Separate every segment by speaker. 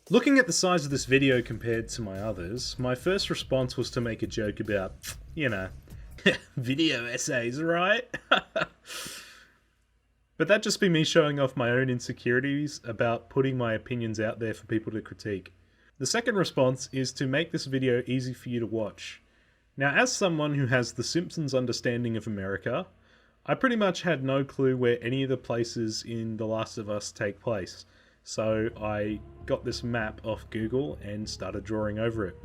Speaker 1: Looking at the size of this video compared to my others, my first response was to make a joke about, you know, video essays, right? But that'd just be me showing off my own insecurities about putting my opinions out there for people to critique. The second response is to make this video easy for you to watch. Now, as someone who has the Simpsons understanding of America, I pretty much had no clue where any of the places in The Last of Us take place. So I got this map off Google and started drawing over it.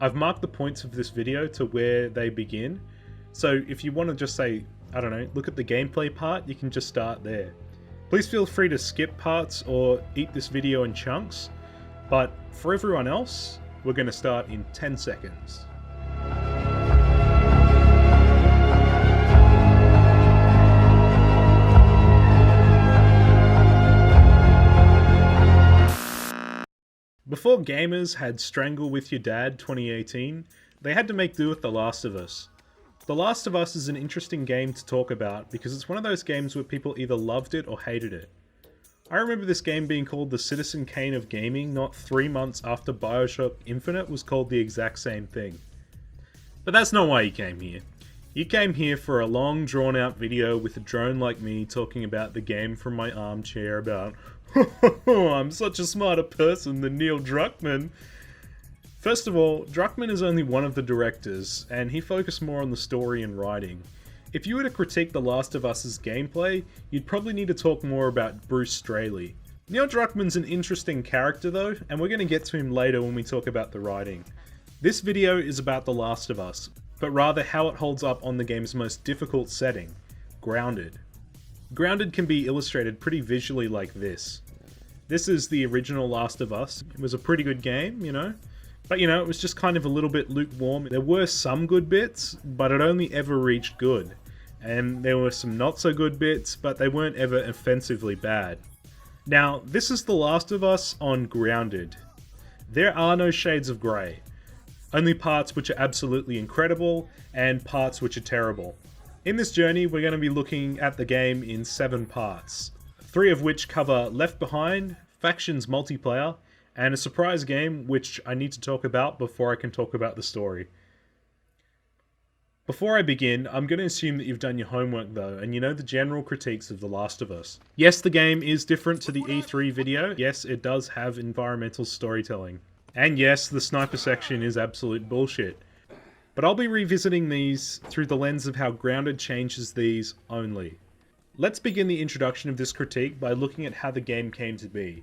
Speaker 1: I've marked the points of this video to where they begin. So if you want to just say, I don't know, look at the gameplay part, you can just start there. Please feel free to skip parts or eat this video in chunks, but for everyone else, we're going to start in 10 seconds. Before gamers had Strangle With Your Dad 2018, they had to make do with The Last of Us. The Last of Us is an interesting game to talk about because it's one of those games where people either loved it or hated it. I remember this game being called the Citizen Kane of gaming not 3 months after Bioshock Infinite was called the exact same thing. But that's not why you came here. You came here for a long drawn out video with a drone like me talking about the game from my armchair about I'm such a smarter person than Neil Druckmann. First of all, Druckmann is only one of the directors, and he focused more on the story and writing. If you were to critique The Last of Us's gameplay, you'd probably need to talk more about Bruce Straley. Neil Druckmann's an interesting character though, and we're going to get to him later when we talk about the writing. This video is about The Last of Us, but rather how it holds up on the game's most difficult setting, Grounded. Grounded can be illustrated pretty visually like this. This is the original Last of Us. It was a pretty good game, you know? But it was just kind of a little bit lukewarm. There were some good bits, but it only ever reached good. And there were some not so good bits, but they weren't ever offensively bad. Now, this is The Last of Us on Grounded. There are no shades of grey. Only parts which are absolutely incredible, and parts which are terrible. In this journey, we're going to be looking at the game in 7 parts, 3 of which cover Left Behind, Factions Multiplayer, and a surprise game which I need to talk about before I can talk about the story. Before I begin, I'm going to assume that you've done your homework though, and you know the general critiques of The Last of Us. Yes, the game is different to the E3 video. Yes, it does have environmental storytelling. And yes, the sniper section is absolute bullshit. But I'll be revisiting these through the lens of how Grounded changes these only. Let's begin the introduction of this critique by looking at how the game came to be.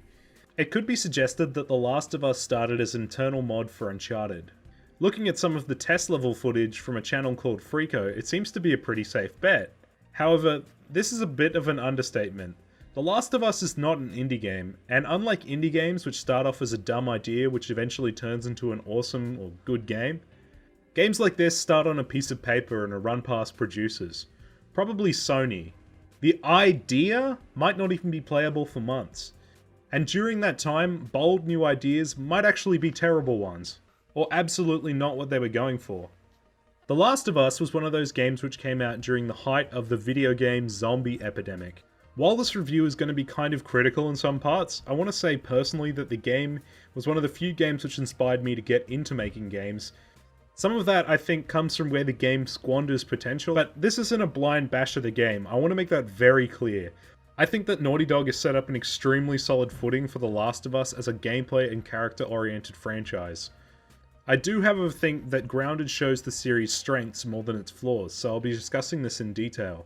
Speaker 1: It could be suggested that The Last of Us started as an internal mod for Uncharted. Looking at some of the test level footage from a channel called Freako, it seems to be a pretty safe bet. However, this is a bit of an understatement. The Last of Us is not an indie game, and unlike indie games which start off as a dumb idea which eventually turns into an awesome or good game, games like this start on a piece of paper and are run past producers. Probably Sony. The idea might not even be playable for months. And during that time, bold new ideas might actually be terrible ones, or absolutely not what they were going for. The Last of Us was one of those games which came out during the height of the video game zombie epidemic. While this review is going to be kind of critical in some parts, I want to say personally that the game was one of the few games which inspired me to get into making games. Some of that I think comes from where the game squanders potential, but this isn't a blind bash of the game. I want to make that very clear. I think that Naughty Dog has set up an extremely solid footing for The Last of Us as a gameplay and character-oriented franchise. I do however think that Grounded shows the series' strengths more than its flaws, so I'll be discussing this in detail.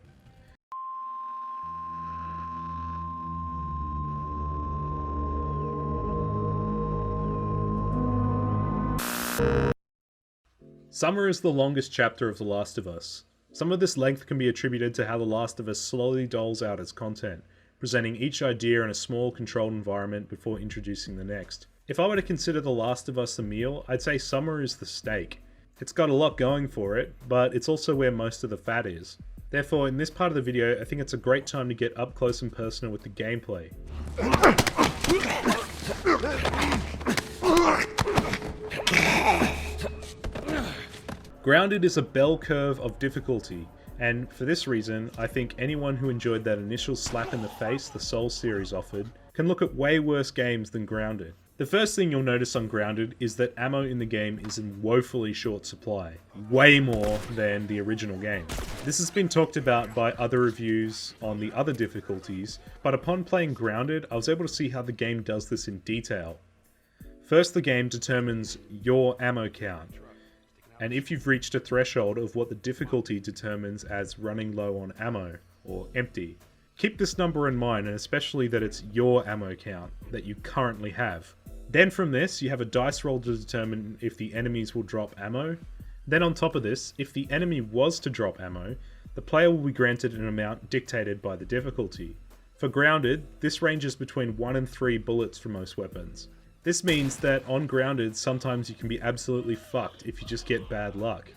Speaker 1: Summer is the longest chapter of The Last of Us. Some of this length can be attributed to how The Last of Us slowly doles out its content, presenting each idea in a small, controlled environment before introducing the next. If I were to consider The Last of Us a meal, I'd say Summer is the steak. It's got a lot going for it, but it's also where most of the fat is. Therefore, in this part of the video, I think it's a great time to get up close and personal with the gameplay. Grounded is a bell curve of difficulty, and for this reason, I think anyone who enjoyed that initial slap in the face the Souls series offered can look at way worse games than Grounded. The first thing you'll notice on Grounded is that ammo in the game is in woefully short supply. Way more than the original game. This has been talked about by other reviews on the other difficulties, but upon playing Grounded, I was able to see how the game does this in detail. First, the game determines your ammo count, and if you've reached a threshold of what the difficulty determines as running low on ammo, or empty. Keep this number in mind, and especially that it's your ammo count that you currently have. Then from this, you have a dice roll to determine if the enemies will drop ammo. Then on top of this, if the enemy was to drop ammo, the player will be granted an amount dictated by the difficulty. For Grounded, this ranges between 1 and 3 bullets for most weapons. This means that on Grounded, sometimes you can be absolutely fucked if you just get bad luck.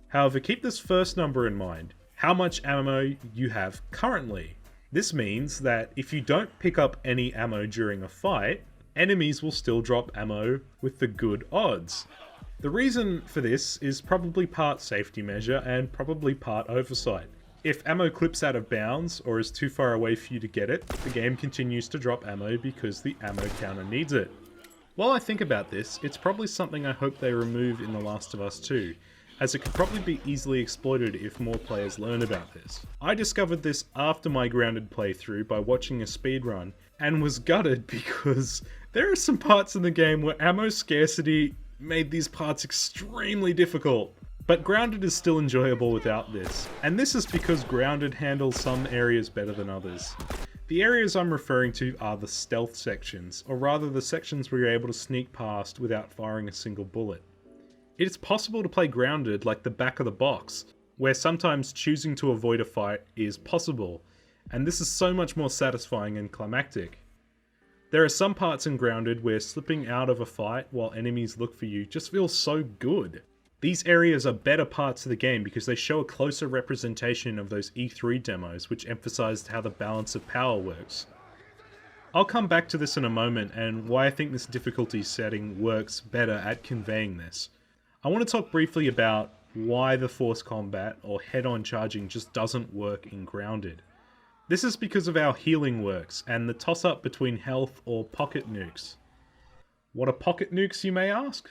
Speaker 1: However, keep this first number in mind, how much ammo you have currently. This means that if you don't pick up any ammo during a fight, enemies will still drop ammo with the good odds. The reason for this is probably part safety measure and probably part oversight. If ammo clips out of bounds or is too far away for you to get it, the game continues to drop ammo because the ammo counter needs it. While I think about this, it's probably something I hope they remove in The Last of Us 2, as it could probably be easily exploited if more players learn about this. I discovered this after my Grounded playthrough by watching a speedrun, and was gutted because there are some parts in the game where ammo scarcity made these parts extremely difficult. But Grounded is still enjoyable without this, and this is because Grounded handles some areas better than others. The areas I'm referring to are the stealth sections, or rather the sections where you're able to sneak past without firing a single bullet. It is possible to play Grounded like the back of the box, where sometimes choosing to avoid a fight is possible, and this is so much more satisfying and climactic. There are some parts in Grounded where slipping out of a fight while enemies look for you just feels so good. These areas are better parts of the game because they show a closer representation of those E3 demos which emphasized how the balance of power works. I'll come back to this in a moment and why I think this difficulty setting works better at conveying this. I want to talk briefly about why the force combat or head-on charging just doesn't work in Grounded. This is because of how healing works, and the toss-up between health or pocket nukes. What are pocket nukes, you may ask?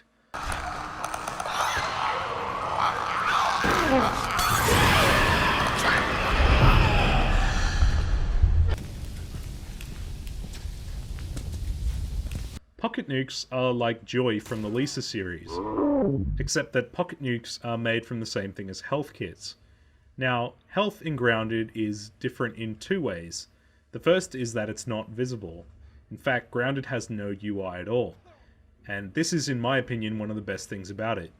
Speaker 1: Pocket nukes are like Joy from the Lisa series, except that pocket nukes are made from the same thing as health kits. Now, health in Grounded is different in two ways. The first is that it's not visible. In fact, Grounded has no UI at all. And this is, in my opinion, one of the best things about it.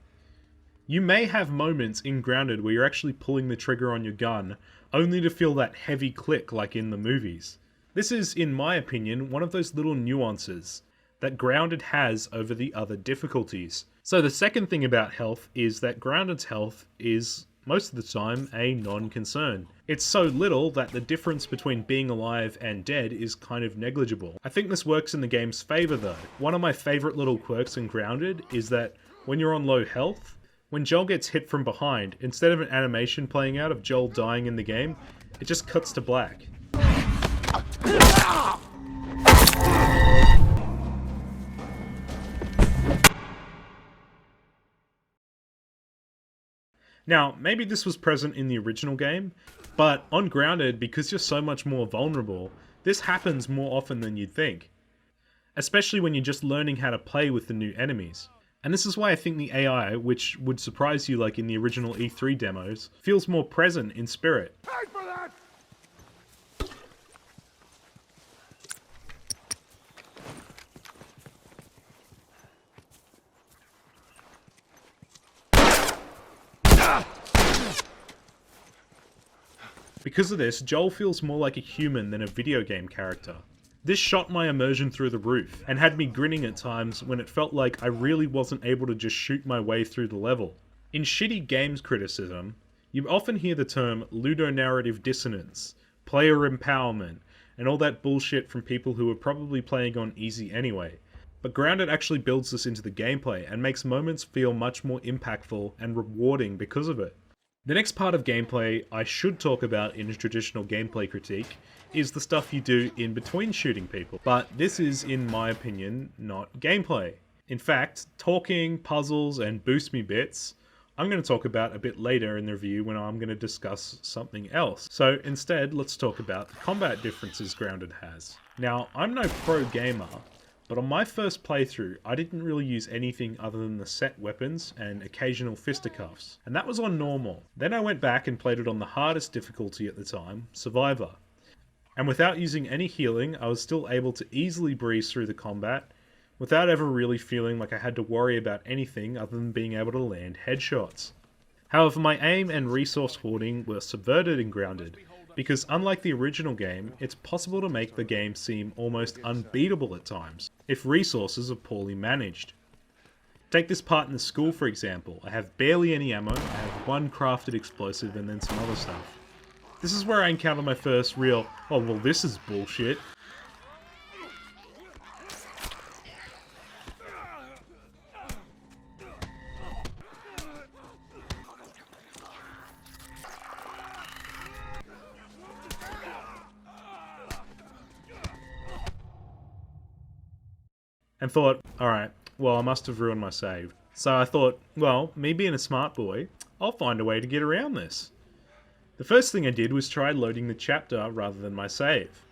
Speaker 1: You may have moments in Grounded where you're actually pulling the trigger on your gun, only to feel that heavy click like in the movies. This is, in my opinion, one of those little nuances that Grounded has over the other difficulties. So the second thing about health is that Grounded's health is, most of the time, a non-concern. It's so little that the difference between being alive and dead is kind of negligible. I think this works in the game's favour though. One of my favourite little quirks in Grounded is that when you're on low health, when Joel gets hit from behind, instead of an animation playing out of Joel dying in the game, it just cuts to black. Now, maybe this was present in the original game, but on Grounded, because you're so much more vulnerable, this happens more often than you'd think. Especially when you're just learning how to play with the new enemies. And this is why I think the AI, which would surprise you like in the original E3 demos, feels more present in spirit.
Speaker 2: Pay for that!
Speaker 1: Because of this, Joel feels more like a human than a video game character. This shot my immersion through the roof, and had me grinning at times when it felt like I really wasn't able to just shoot my way through the level. In shitty games criticism, you often hear the term ludonarrative dissonance, player empowerment, and all that bullshit from people who are probably playing on easy anyway. But Grounded actually builds this into the gameplay and makes moments feel much more impactful and rewarding because of it. The next part of gameplay I should talk about in a traditional gameplay critique is the stuff you do in between shooting people, but this is, in my opinion, not gameplay. In fact, talking, puzzles, and boost me bits, I'm going to talk about a bit later in the review when I'm going to discuss something else. So instead, let's talk about the combat differences Grounded has. Now, I'm no pro gamer, but on my first playthrough, I didn't really use anything other than the set weapons and occasional fisticuffs, and that was on normal. Then I went back and played it on the hardest difficulty at the time, Survivor. And without using any healing, I was still able to easily breeze through the combat, without ever really feeling like I had to worry about anything other than being able to land headshots. However, my aim and resource hoarding were subverted in Grounded, because unlike the original game, it's possible to make the game seem almost unbeatable at times, if resources are poorly managed. Take this part in the school for example. I have barely any ammo, I have one crafted explosive and then some other stuff. This is where I encounter my first real, oh well this is bullshit. And thought, alright, well I must have ruined my save. So I thought, well, me being a smart boy, I'll find a way to get around this. The first thing I did was try loading the chapter rather than my save.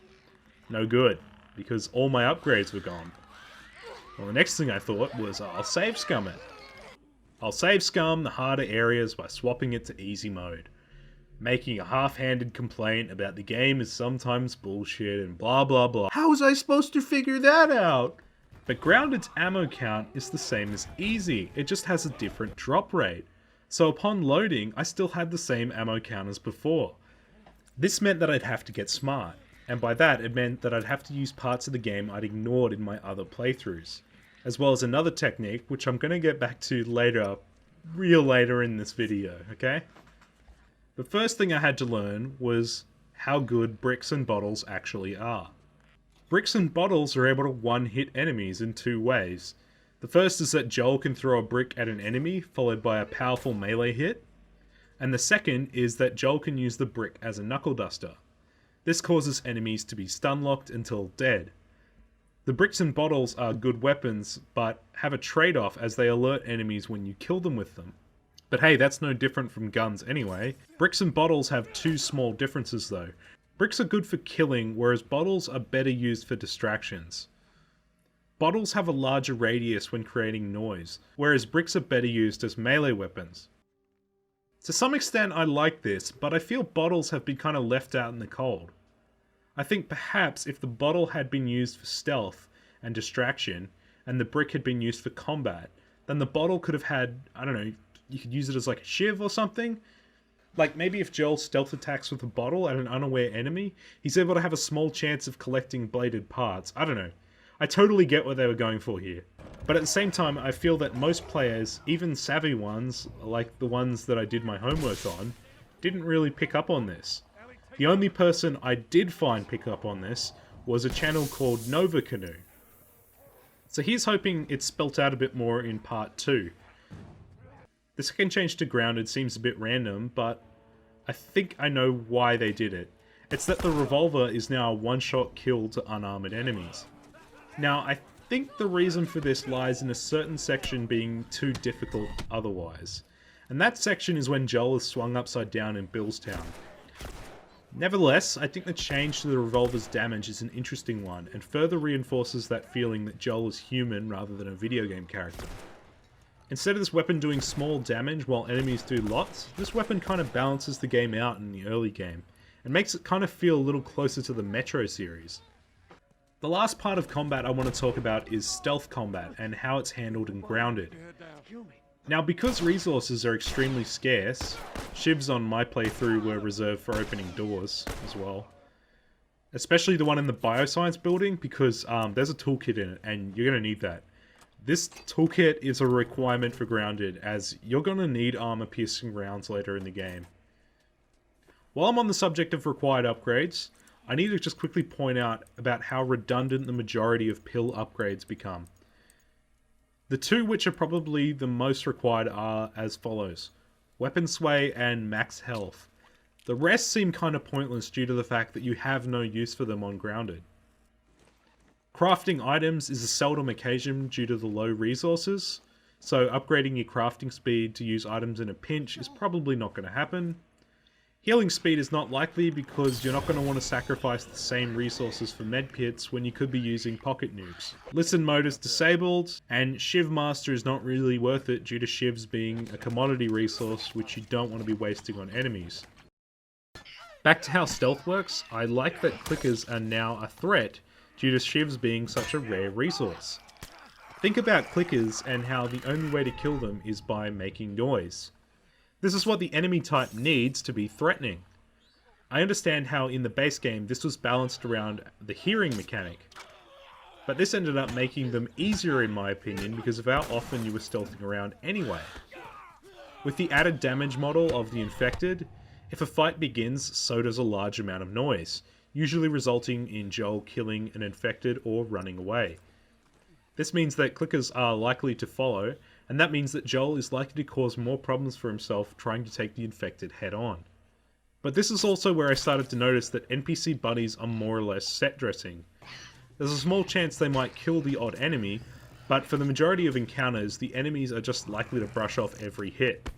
Speaker 1: No good, because all my upgrades were gone. Well, the next thing I thought was, I'll save scum it. I'll save scum the harder areas by swapping it to easy mode. Making a half-handed complaint about the game is sometimes bullshit and blah blah blah. How was I supposed to figure that out? But Grounded's ammo count is the same as easy, it just has a different drop rate. So upon loading, I still had the same ammo count as before. This meant that I'd have to get smart, and by that it meant that I'd have to use parts of the game I'd ignored in my other playthroughs. As well as another technique, which I'm going to get back to later, real later in this video, okay? The first thing I had to learn was how good bricks and bottles actually are. Bricks and bottles are able to one-hit enemies in two ways. The first is that Joel can throw a brick at an enemy, followed by a powerful melee hit. And the second is that Joel can use the brick as a knuckle duster. This causes enemies to be stun-locked until dead. The bricks and bottles are good weapons, but have a trade-off as they alert enemies when you kill them with them. But hey, that's no different from guns anyway. Bricks and bottles have two small differences though. Bricks are good for killing, whereas bottles are better used for distractions. Bottles have a larger radius when creating noise, whereas bricks are better used as melee weapons. To some extent I like this, but I feel bottles have been kind of left out in the cold. I think perhaps if the bottle had been used for stealth and distraction, and the brick had been used for combat, then the bottle could have had, I don't know, you could use it as like a shiv or something? Like maybe if Joel stealth attacks with a bottle at an unaware enemy, he's able to have a small chance of collecting bladed parts. I don't know. I totally get what they were going for here. But at the same time, I feel that most players, even savvy ones, like the ones that I did my homework on, didn't really pick up on this. The only person I did find pick up on this was a channel called Nova Canoe. So he's hoping it's spelt out a bit more in part 2. The second change to Grounded seems a bit random, but I think I know why they did it. It's that the revolver is now a one-shot kill to unarmored enemies. Now, I think the reason for this lies in a certain section being too difficult otherwise. And that section is when Joel is swung upside down in Billstown. Nevertheless, I think the change to the revolver's damage is an interesting one, and further reinforces that feeling that Joel is human rather than a video game character. Instead of this weapon doing small damage while enemies do lots, this weapon kind of balances the game out in the early game, and makes it kind of feel a little closer to the Metro series. The last part of combat I want to talk about is stealth combat, and how it's handled in Grounded. Now, because resources are extremely scarce, shivs on my playthrough were reserved for opening doors as well. Especially the one in the bioscience building, because there's a toolkit in it, and you're going to need that. This toolkit is a requirement for Grounded, as you're going to need armor-piercing rounds later in the game. While I'm on the subject of required upgrades, I need to just quickly point out about how redundant the majority of pill upgrades become. The two which are probably the most required are as follows. weapon sway, and max health. The rest seem kind of pointless due to the fact that you have no use for them on grounded. Crafting items is a seldom occasion due to the low resources, so upgrading your crafting speed to use items in a pinch is probably not going to happen. Healing speed is not likely because you're not going to want to sacrifice the same resources for medkits when you could be using pocket nukes. Listen mode is disabled, and Shiv Master is not really worth it due to Shivs being a commodity resource which you don't want to be wasting on enemies. Back to how stealth works, I like that clickers are now a threat due to Shivs being such a rare resource. Think about clickers and how the only way to kill them is by making noise. This is what the enemy type needs to be threatening. I understand how in the base game this was balanced around the hearing mechanic, but this ended up making them easier in my opinion because of how often you were stealthing around anyway. With the added damage model of the infected, if a fight begins, so does a large amount of noise, usually resulting in Joel killing an infected or running away. This means that clickers are likely to follow, and that means that Joel is likely to cause more problems for himself trying to take the infected head on. But this is also where I started to notice that NPC buddies are more or less set dressing. There's a small chance they might kill the odd enemy, but for the majority of encounters, the enemies are just likely to brush off every hit.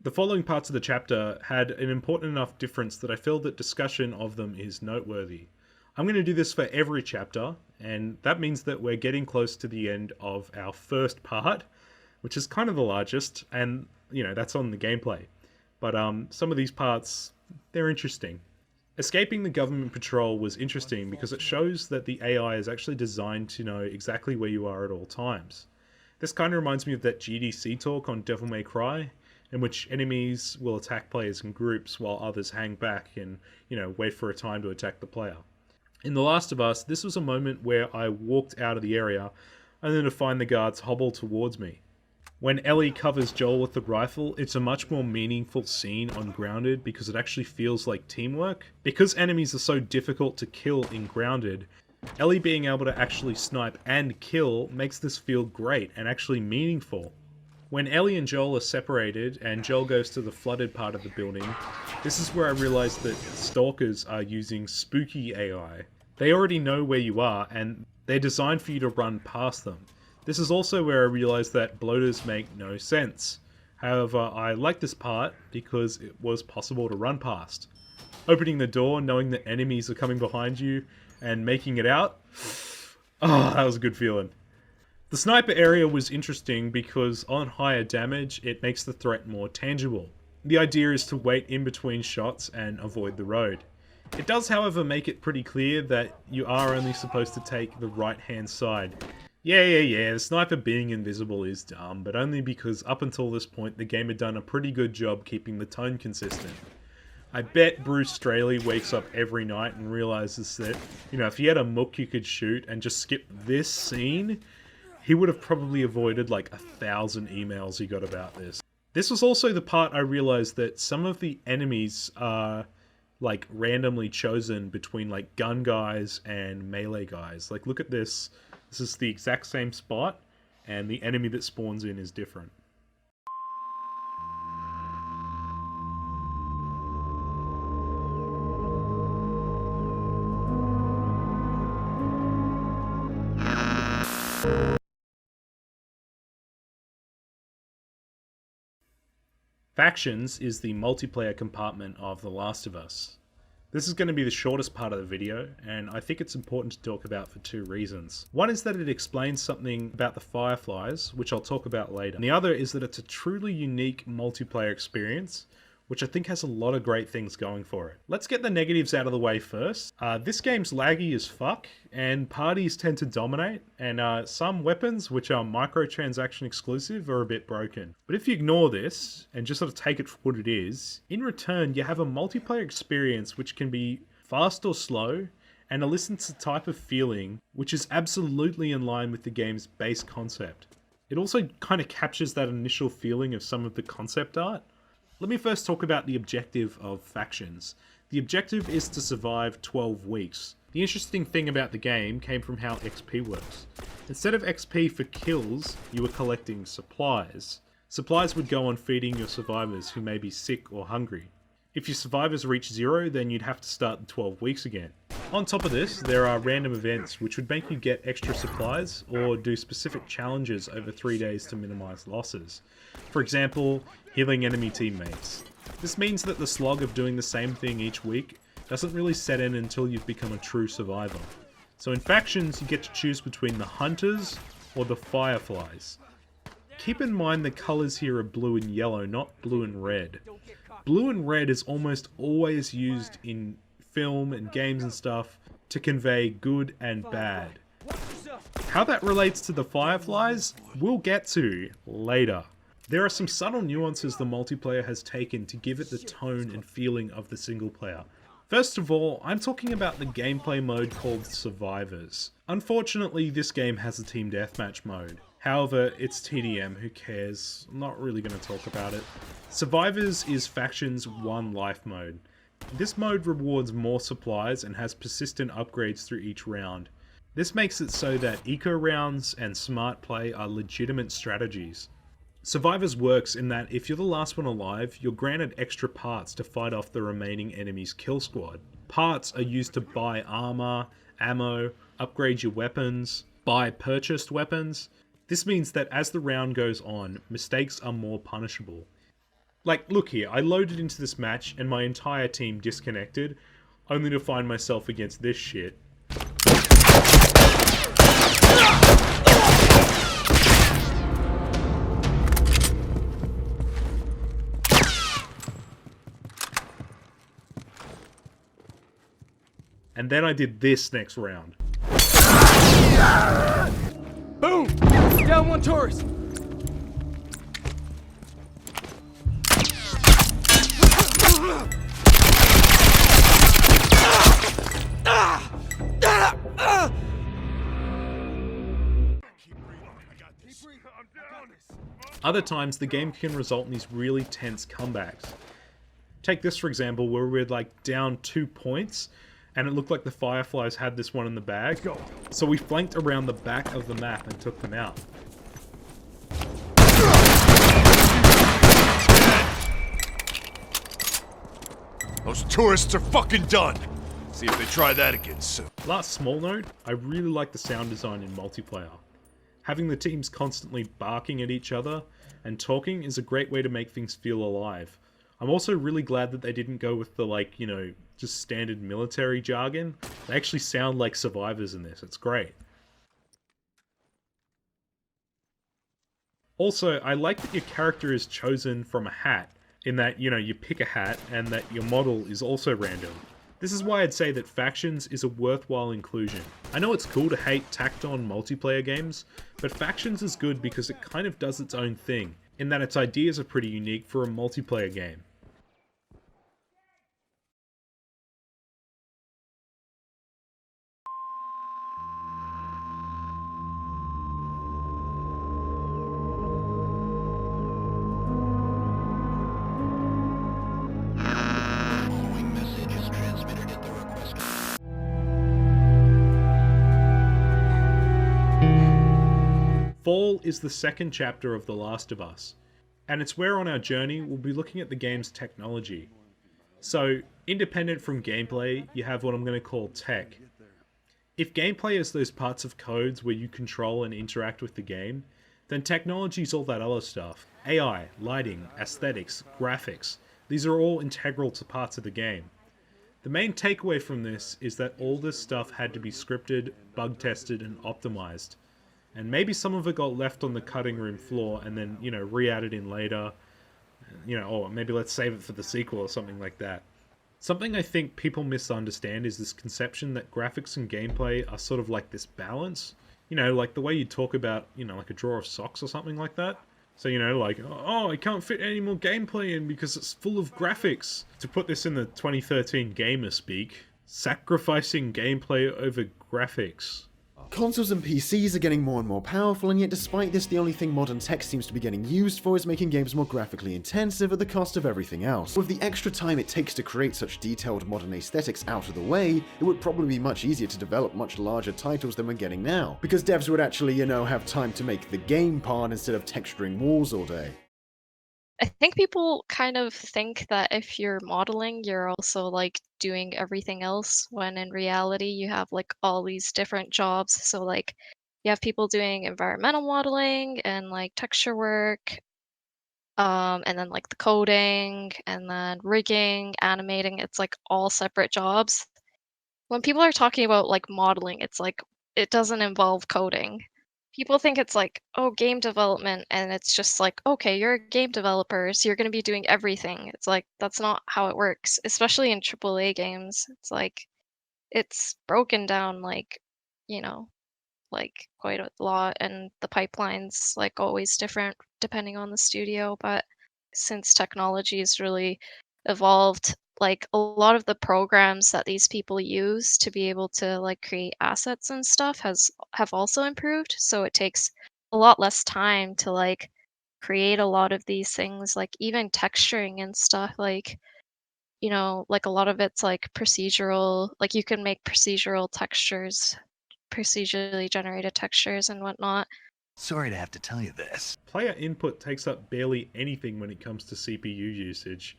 Speaker 1: The following parts of the chapter had an important enough difference that I feel that discussion of them is noteworthy. I'm going to do this for every chapter, and that means that we're getting close to the end of our first part, which is kind of the largest, and, you know, that's on the gameplay. But some of these parts, they're interesting. Escaping the government patrol was interesting because it shows that the AI is actually designed to know exactly where you are at all times. This kind of reminds me of that GDC talk on Devil May Cry, in which enemies will attack players in groups while others hang back and, wait for a time to attack the player. In The Last of Us, this was a moment where I walked out of the area only to find the guards hobble towards me. When Ellie covers Joel with the rifle, it's a much more meaningful scene on Grounded because it actually feels like teamwork. Because enemies are so difficult to kill in Grounded, Ellie being able to actually snipe and kill makes this feel great and actually meaningful. When Ellie and Joel are separated and Joel goes to the flooded part of the building, this is where I realized that stalkers are using spooky AI. They already know where you are and they're designed for you to run past them. This is also where I realized that bloaters make no sense. However, I like this part because it was possible to run past. Opening the door, knowing that enemies are coming behind you, and making it out, that was a good feeling. The sniper area was interesting because on higher damage, it makes the threat more tangible. The idea is to wait in between shots and avoid the road. It does, however, make it pretty clear that you are only supposed to take the right-hand side. Yeah, the sniper being invisible is dumb, but only because up until this point, the game had done a pretty good job keeping the tone consistent. I bet Bruce Straley wakes up every night and realizes that, if he had a mook you could shoot and just skip this scene, he would have probably avoided like 1,000 emails he got about this. This was also the part I realized that some of the enemies are like randomly chosen between like gun guys and melee guys. Like look at this. This is the exact same spot and the enemy that spawns in is different. Factions is the multiplayer compartment of The Last of Us. This is going to be the shortest part of the video, and I think it's important to talk about for two reasons. One is that it explains something about the Fireflies, which I'll talk about later. And the other is that it's a truly unique multiplayer experience, which I think has a lot of great things going for it. Let's get the negatives out of the way first. This game's laggy as fuck, and parties tend to dominate, and some weapons, which are microtransaction exclusive, are a bit broken. But if you ignore this, and just sort of take it for what it is, in return you have a multiplayer experience which can be fast or slow, and elicits a type of feeling which is absolutely in line with the game's base concept. It also kind of captures that initial feeling of some of the concept art. Let me first talk about the objective of Factions. The objective is to survive 12 weeks. The interesting thing about the game came from how XP works. Instead of XP for kills, you were collecting supplies. Supplies would go on feeding your survivors who may be sick or hungry. If your survivors reach 0, then you'd have to start the 12 weeks again. On top of this, there are random events which would make you get extra supplies or do specific challenges over 3 days to minimize losses. For example, healing enemy teammates. This means that the slog of doing the same thing each week doesn't really set in until you've become a true survivor. So in factions, you get to choose between the hunters or the fireflies. Keep in mind the colours here are blue and yellow, not blue and red. Blue and red is almost always used in film and games and stuff to convey good and bad. How that relates to the fireflies, we'll get to later. There are some subtle nuances the multiplayer has taken to give it the tone and feeling of the single player. First of all, I'm talking about the gameplay mode called Survivors. Unfortunately, this game has a team deathmatch mode. However, it's TDM, who cares? I'm not really going to talk about it. Survivors is Faction's One Life mode. This mode rewards more supplies and has persistent upgrades through each round. This makes it so that eco rounds and smart play are legitimate strategies. Survivors works in that if you're the last one alive, you're granted extra parts to fight off the remaining enemy's kill squad. Parts are used to buy armor, ammo, upgrade your weapons, buy purchased weapons. This means that as the round goes on, mistakes are more punishable. Like, look here, I loaded into this match and my entire team disconnected, only to find myself against this shit. And then I did this next round.
Speaker 2: Boom! Down one tourist!
Speaker 1: Other times, the game can result in these really tense comebacks. Take this for example, where we're like down 2 points, and it looked like the Fireflies had this one in the bag. So we flanked around the back of the map and took them out.
Speaker 3: Those tourists are fucking done. See if they try that again soon.
Speaker 1: Last small note, I really like the sound design in multiplayer. Having the teams constantly barking at each other and talking is a great way to make things feel alive. I'm also really glad that they didn't go with the, like, you know, just standard military jargon. They actually sound like survivors in this. It's great. Also, I like that your character is chosen from a hat, in that, you know, you pick a hat and that your model is also random. This is why I'd say that Factions is a worthwhile inclusion. I know it's cool to hate tacked-on multiplayer games, but Factions is good because it kind of does its own thing, in that its ideas are pretty unique for a multiplayer game. Fall is the second chapter of The Last of Us, and it's where on our journey we'll be looking at the game's technology. So, independent from gameplay, you have what I'm going to call tech. If gameplay is those parts of codes where you control and interact with the game, then technology is all that other stuff. AI, lighting, aesthetics, graphics, these are all integral to parts of the game. The main takeaway from this is that all this stuff had to be scripted, bug tested, and optimized. And maybe some of it got left on the cutting room floor and then, you know, re-added in later. You know, or maybe let's save it for the sequel or something like that. Something I think people misunderstand is this conception that graphics and gameplay are sort of like this balance. You know, like the way you talk about, you know, like a drawer of socks or something like that. So, you know, like, oh, I can't fit any more gameplay in because it's full of graphics. To put this in the 2013 gamer speak, sacrificing gameplay over graphics.
Speaker 2: Oh,
Speaker 4: Consoles and PCs are getting more and more powerful, and yet despite this, the only thing modern tech seems to be getting used for is making games more graphically intensive at the cost of everything else. With the extra time it takes to create such detailed modern aesthetics out of the way, it would probably be much easier to develop much larger titles than we're getting now, because devs would actually, have time to make the game part instead of texturing walls all day.
Speaker 5: I think people kind of think that if you're modeling, you're also like doing everything else, when in reality, you have like all these different jobs. So, like, you have people doing environmental modeling and like texture work, and then like the coding, and then rigging, animating. It's like all separate jobs. When people are talking about like modeling, it's like it doesn't involve coding. People think it's like, oh, game development, and it's just like, okay, you're a game developer, so you're going to be doing everything. It's like that's not how it works, especially in AAA games. It's like it's broken down like, you know, like quite a lot, and the pipeline's like always different depending on the studio. But since technology's really evolved, like a lot of the programs that these people use to be able to like create assets and stuff have also improved. So it takes a lot less time to like create a lot of these things, like even texturing and stuff, like, like a lot of it's like procedural, like you can make procedural textures, procedurally generated textures and whatnot.
Speaker 6: Sorry to have to tell you this.
Speaker 1: Player input takes up barely anything when it comes to CPU usage.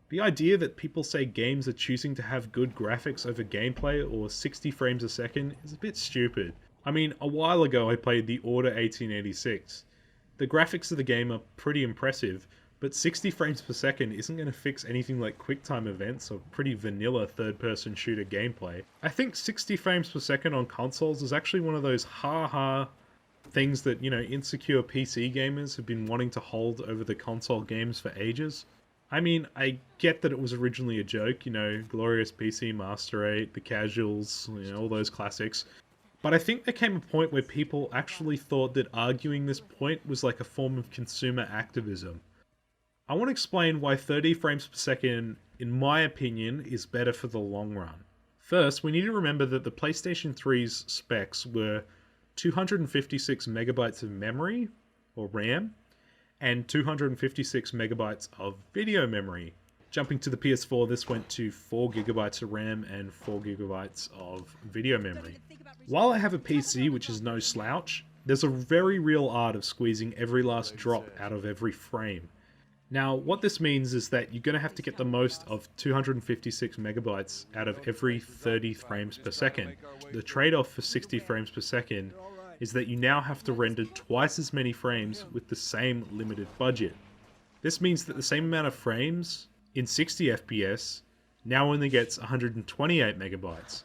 Speaker 1: The idea that people say games are choosing to have good graphics over gameplay or 60 frames a second is a bit stupid. I mean, a while ago I played The Order 1886. The graphics of the game are pretty impressive, but 60 frames per second isn't going to fix anything like QuickTime events or pretty vanilla third-person shooter gameplay. I think 60 frames per second on consoles is actually one of those ha-ha things that, insecure PC gamers have been wanting to hold over the console games for ages. I mean, I get that it was originally a joke, Glorious PC, Master 8, The Casuals, all those classics. But I think there came a point where people actually thought that arguing this point was like a form of consumer activism. I want to explain why 30 frames per second, in my opinion, is better for the long run. First, we need to remember that the PlayStation 3's specs were 256 megabytes of memory, or RAM, and 256 megabytes of video memory. Jumping to the PS4, this went to 4 gigabytes of RAM and 4 gigabytes of video memory. While I have a PC, which is no slouch, there's a very real art of squeezing every last drop out of every frame. Now, what this means is that you're going to have to get the most of 256 megabytes out of every 30 frames per second. The trade-off for 60 frames per second is that you now have to render twice as many frames with the same limited budget. This means that the same amount of frames in 60 FPS now only gets 128 megabytes,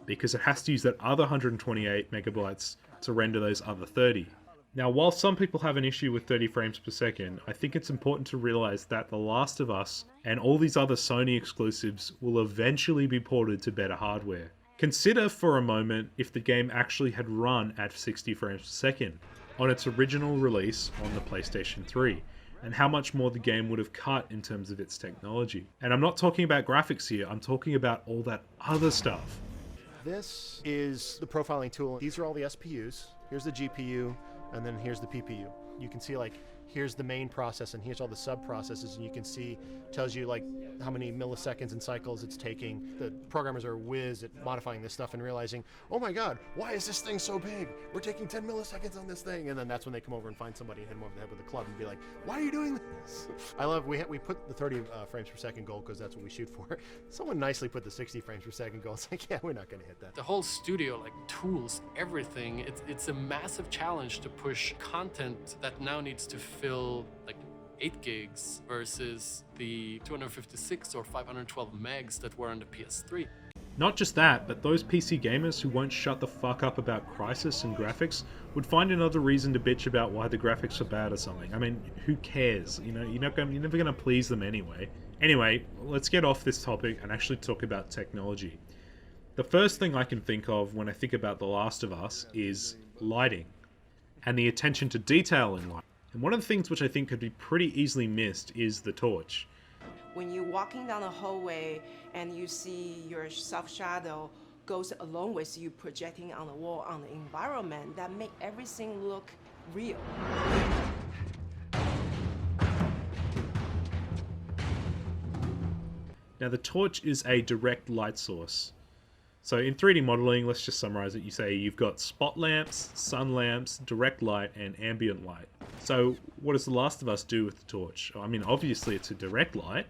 Speaker 1: because it has to use that other 128 megabytes to render those other 30. Now, while some people have an issue with 30 frames per second, I think it's important to realize that The Last of Us and all these other Sony exclusives will eventually be ported to better hardware. Consider for a moment if the game actually had run at 60 frames per second on its original release on the PlayStation 3, and how much more the game would have cut in terms of its technology. And I'm not talking about graphics here, I'm talking about all that other stuff.
Speaker 7: This is the profiling tool. These are all the SPUs. Here's the GPU, and then here's the PPU. You can see, like, here's the main process, and here's all the sub-processes, and you can see, tells you, like, how many milliseconds and cycles it's taking. The programmers are whiz at modifying this stuff and realizing, oh my god, why is this thing so big? We're taking 10 milliseconds on this thing. And then that's when they come over and find somebody and hit them over the head with a club and be like, why are you doing this? I love, we put the 30 frames per second goal because that's what we shoot for. Someone nicely put the 60 frames per second goal. It's like, yeah, we're not going to hit that.
Speaker 8: The whole studio, like tools, everything, it's a massive challenge to push content that now needs to fill like 8 gigs versus the 256 or 512 megs that were on the PS3.
Speaker 1: Not just that, but those PC gamers who won't shut the fuck up about Crysis and graphics would find another reason to bitch about why the graphics are bad or something. I mean, who cares? You're never going to please them anyway. Anyway, let's get off this topic and actually talk about technology. The first thing I can think of when I think about The Last of Us is lighting and the attention to detail in lighting. And one of the things which I think could be pretty easily missed is the torch.
Speaker 9: When you're walking down the hallway and you see your soft shadow goes along with you projecting on the wall on the environment that make everything look real.
Speaker 1: Now the torch is a direct light source. So in 3D modeling, let's just summarize it. You say you've got spot lamps, sun lamps, direct light, and ambient light. So what does The Last of Us do with the torch? I mean, obviously it's a direct light.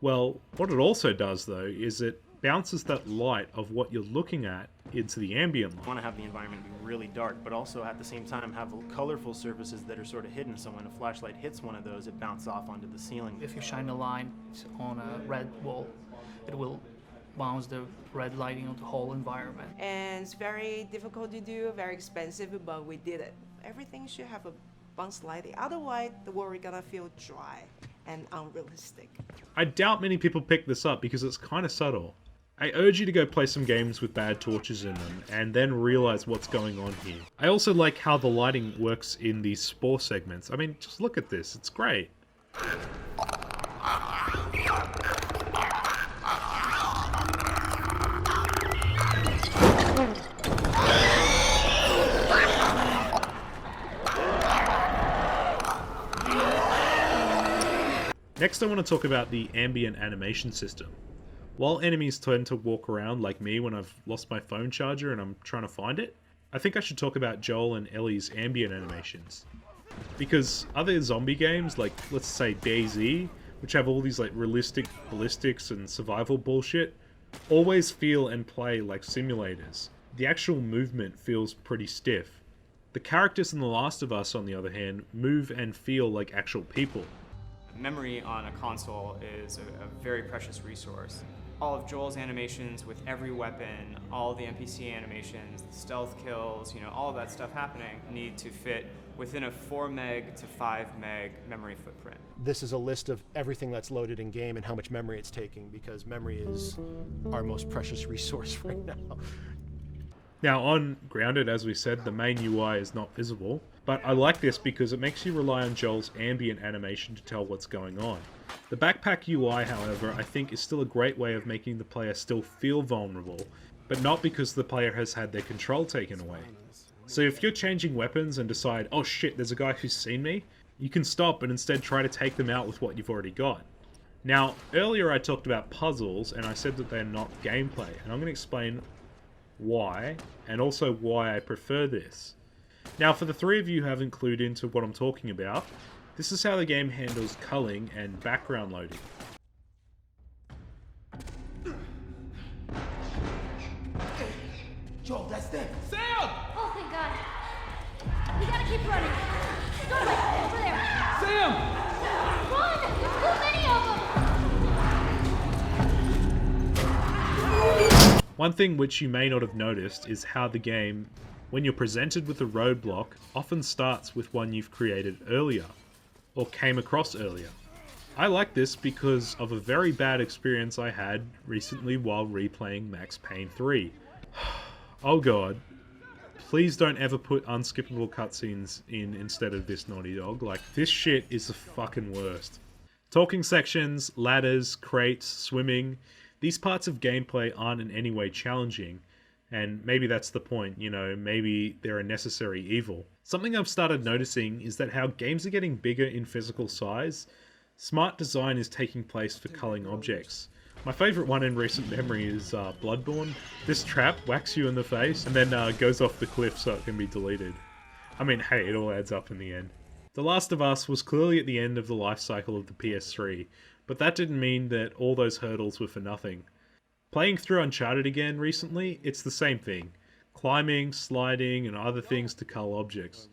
Speaker 1: Well, what it also does though is it bounces that light of what you're looking at into the ambient light.
Speaker 10: I want to have the environment be really dark, but also at the same time have colorful surfaces that are sort of hidden, so when a flashlight hits one of those, it bounces off onto the ceiling.
Speaker 11: If you shine a light on a red wall, it will bounce the red lighting on the whole environment.
Speaker 9: And it's very difficult to do, very expensive, but we did it. Everything should have a bounce lighting, otherwise the world is gonna feel dry and unrealistic.
Speaker 1: I doubt many people pick this up because it's kind of subtle. I urge you to go play some games with bad torches in them, and then realize what's going on here. I also like how the lighting works in these spore segments. I mean, just look at this, it's great. Next I want to talk about the ambient animation system. While enemies tend to walk around like me when I've lost my phone charger and I'm trying to find it, I think I should talk about Joel and Ellie's ambient animations. Because other zombie games, like let's say DayZ, which have all these like realistic ballistics and survival bullshit, always feel and play like simulators. The actual movement feels pretty stiff. The characters in The Last of Us, on the other hand, move and feel like actual people.
Speaker 12: Memory on a console is a very precious resource. All of Joel's animations with every weapon, all the NPC animations, the stealth kills, all of that stuff happening need to fit within a 4 meg to 5 meg memory footprint.
Speaker 7: This is a list of everything that's loaded in game and how much memory it's taking, because memory is our most precious resource right now.
Speaker 1: Now on Grounded, as we said, the main UI is not visible, but I like this because it makes you rely on Joel's ambient animation to tell what's going on. The backpack UI, however, I think is still a great way of making the player still feel vulnerable, but not because the player has had their control taken away. So if you're changing weapons and decide, oh shit, there's a guy who's seen me, you can stop and instead try to take them out with what you've already got. Now, earlier I talked about puzzles and I said that they're not gameplay, and I'm going to explain why, and also why I prefer this. Now, for the three of you who haven't clued into what I'm talking about, this is how the game handles culling and background loading.
Speaker 2: Joel, that's them. Sam!
Speaker 13: Oh, thank God. We gotta keep running. Go away, over there.
Speaker 2: Sam!
Speaker 13: Run! There's too many of them!
Speaker 1: One thing which you may not have noticed is how the game, when you're presented with a roadblock, often starts with one you've created earlier, or came across earlier. I like this because of a very bad experience I had recently while replaying Max Payne 3. Oh god. Please don't ever put unskippable cutscenes in instead of this, Naughty Dog. Like, this shit is the fucking worst. Talking sections, ladders, crates, swimming, these parts of gameplay aren't in any way challenging, and maybe that's the point, maybe they're a necessary evil. Something I've started noticing is that how games are getting bigger in physical size, smart design is taking place for culling objects. My favourite one in recent memory is Bloodborne. This trap whacks you in the face and then goes off the cliff so it can be deleted. I mean, hey, it all adds up in the end. The Last of Us was clearly at the end of the life cycle of the PS3, but that didn't mean that all those hurdles were for nothing. Playing through Uncharted again recently, it's the same thing. Climbing, sliding, and other things to cull objects.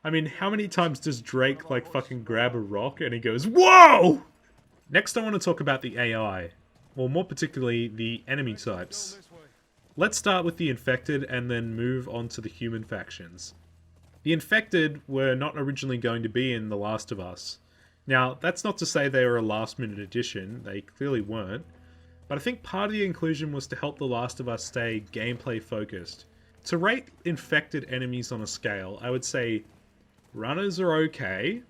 Speaker 1: I mean, how many times does Drake fucking grab a rock and he goes, whoa! Next I want to talk about the AI. Well, more particularly, the enemy types. Let's start with the Infected and then move on to the human factions. The Infected were not originally going to be in The Last of Us. Now, that's not to say they were a last-minute addition, they clearly weren't, but I think part of the inclusion was to help The Last of Us stay gameplay-focused. To rate infected enemies on a scale, I would say runners are okay,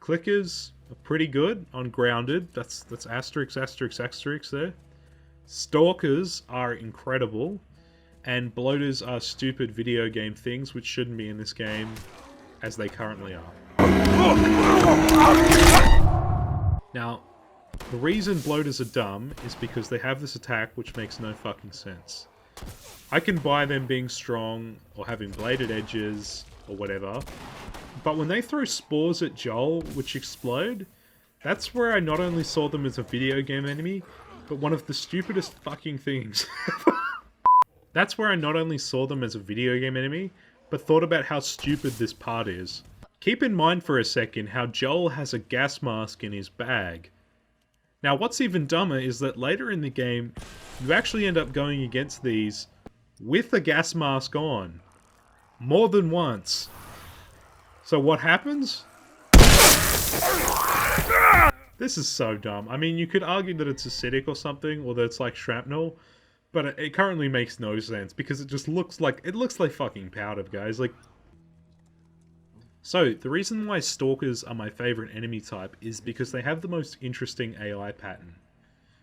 Speaker 1: clickers are pretty good on Grounded, that's asterisk, asterisk, asterisk there. Stalkers are incredible, and bloaters are stupid video game things which shouldn't be in this game, as they currently are. Now, the reason bloaters are dumb is because they have this attack which makes no fucking sense. I can buy them being strong, or having bladed edges, or whatever, but when they throw spores at Joel, which explode, that's where I not only saw them as a video game enemy, but one of the stupidest fucking things. That's where I not only saw them as a video game enemy, but thought about how stupid this part is. Keep in mind for a second how Joel has a gas mask in his bag. Now what's even dumber is that later in the game, you actually end up going against these with a gas mask on. More than once. So what happens? This is so dumb. I mean, you could argue that it's acidic or something, or that it's like shrapnel, but it currently makes no sense because it just looks like fucking powder, guys. Like, so the reason why stalkers are my favorite enemy type is because they have the most interesting AI pattern,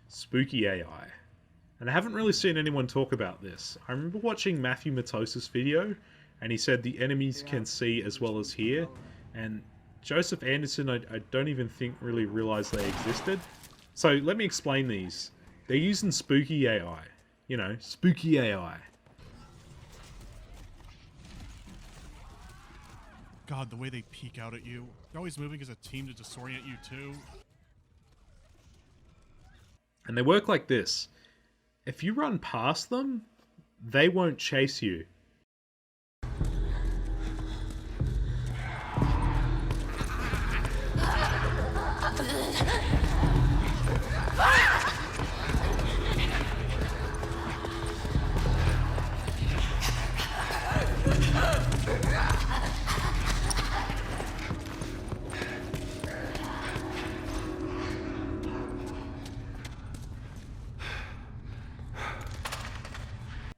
Speaker 1: spooky AI. And I haven't really seen anyone talk about this. I remember watching Matthew Matos's video, and he said the enemies can see as well as hear, and Joseph Anderson I don't even think really realized they existed. So let me explain these. They're using spooky AI. You know, spooky AI.
Speaker 14: God, the way they peek out at you. They're always moving as a team to disorient you too.
Speaker 1: And they work like this. If you run past them, they won't chase you.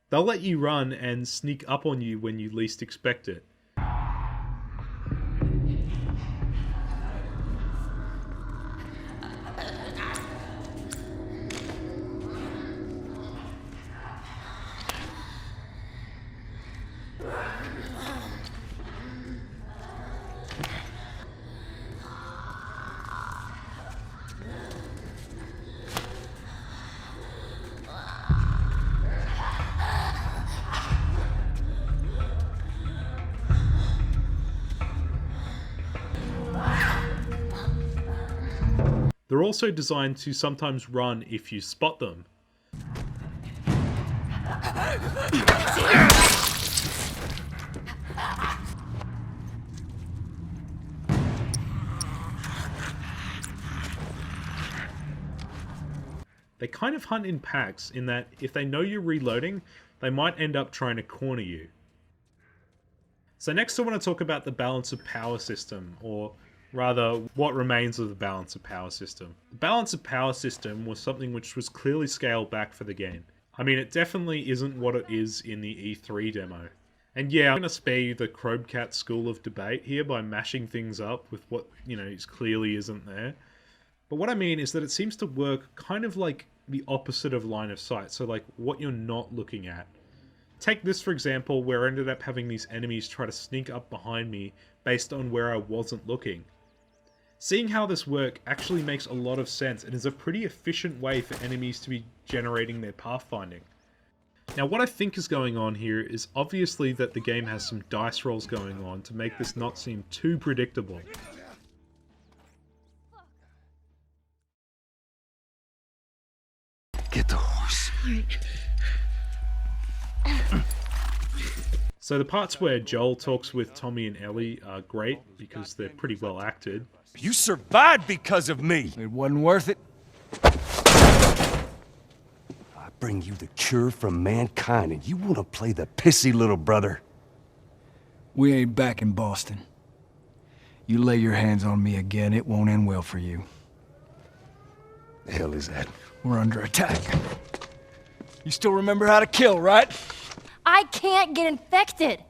Speaker 1: They'll let you run and sneak up on you when you least expect it. They're also designed to sometimes run if you spot them. They kind of hunt in packs in that if they know you're reloading, they might end up trying to corner you. So next I want to talk about the balance of power system, or rather, what remains of the balance of power system. The balance of power system was something which was clearly scaled back for the game. I mean, it definitely isn't what it is in the E3 demo. And yeah, I'm going to spare you the Crowcat school of debate here by mashing things up with what, you know, clearly isn't there. But what I mean is that it seems to work kind of like the opposite of line of sight, so like what you're not looking at. Take this for example, where I ended up having these enemies try to sneak up behind me based on where I wasn't looking. Seeing how this works actually makes a lot of sense and is a pretty efficient way for enemies to be generating their pathfinding. Now what I think is going on here is obviously that the game has some dice rolls going on to make this not seem too predictable.
Speaker 6: Get the horse.
Speaker 1: So the parts where Joel talks with Tommy and Ellie are great because they're pretty well acted.
Speaker 3: You survived because of me!
Speaker 2: It wasn't worth it.
Speaker 6: I bring you the cure from mankind, and you want to play the pissy little brother?
Speaker 2: We ain't back in Boston. You lay your hands on me again, it won't end well for you.
Speaker 6: The hell is that?
Speaker 2: We're under attack. You still remember how to kill, right?
Speaker 13: I can't get infected.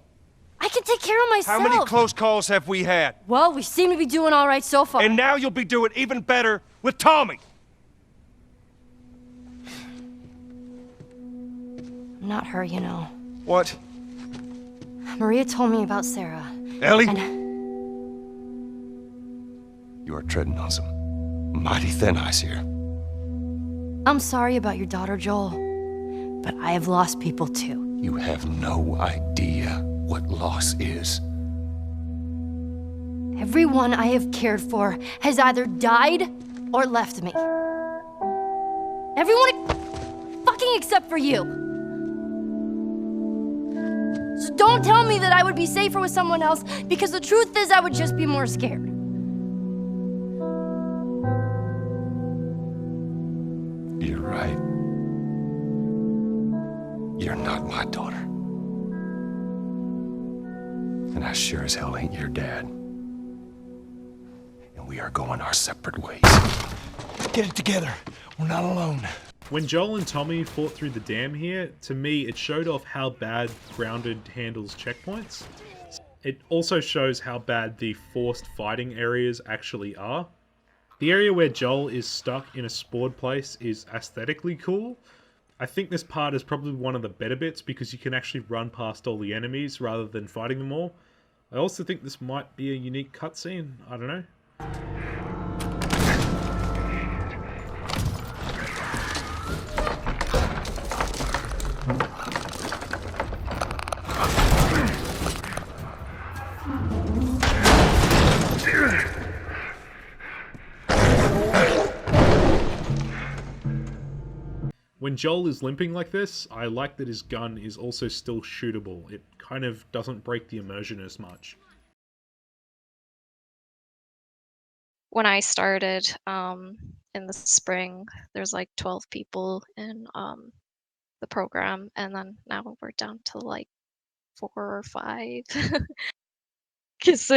Speaker 13: I can take care of myself.
Speaker 3: How many close calls have we had?
Speaker 13: Well, we seem to be doing all right so far.
Speaker 3: And now you'll be doing even better with Tommy!
Speaker 13: Not her, you know.
Speaker 6: What?
Speaker 13: Maria told me about Sarah.
Speaker 6: Ellie?
Speaker 13: And
Speaker 6: You are treading on some mighty thin ice here.
Speaker 13: I'm sorry about your daughter, Joel. But I have lost people too.
Speaker 6: You have no idea what loss is.
Speaker 13: Everyone I have cared for has either died or left me. Everyone fucking except for you. So don't tell me that I would be safer with someone else, because the truth is I would just be more scared.
Speaker 6: You're right. You're not my daughter. And I sure as hell ain't your dad. And we are going our separate ways. Get it together. We're not alone.
Speaker 1: When Joel and Tommy fought through the dam here, to me it showed off how bad Grounded handles checkpoints. It also shows how bad the forced fighting areas actually are. The area where Joel is stuck in a spored place is aesthetically cool. I think this part is probably one of the better bits because you can actually run past all the enemies rather than fighting them all. I also think this might be a unique cutscene, I don't know. When Joel is limping like this, I like that his gun is also still shootable. It kind of doesn't break the immersion as much.
Speaker 5: When I started in the spring, there's like 12 people in the program, and then now we're down to like 4 or 5. Because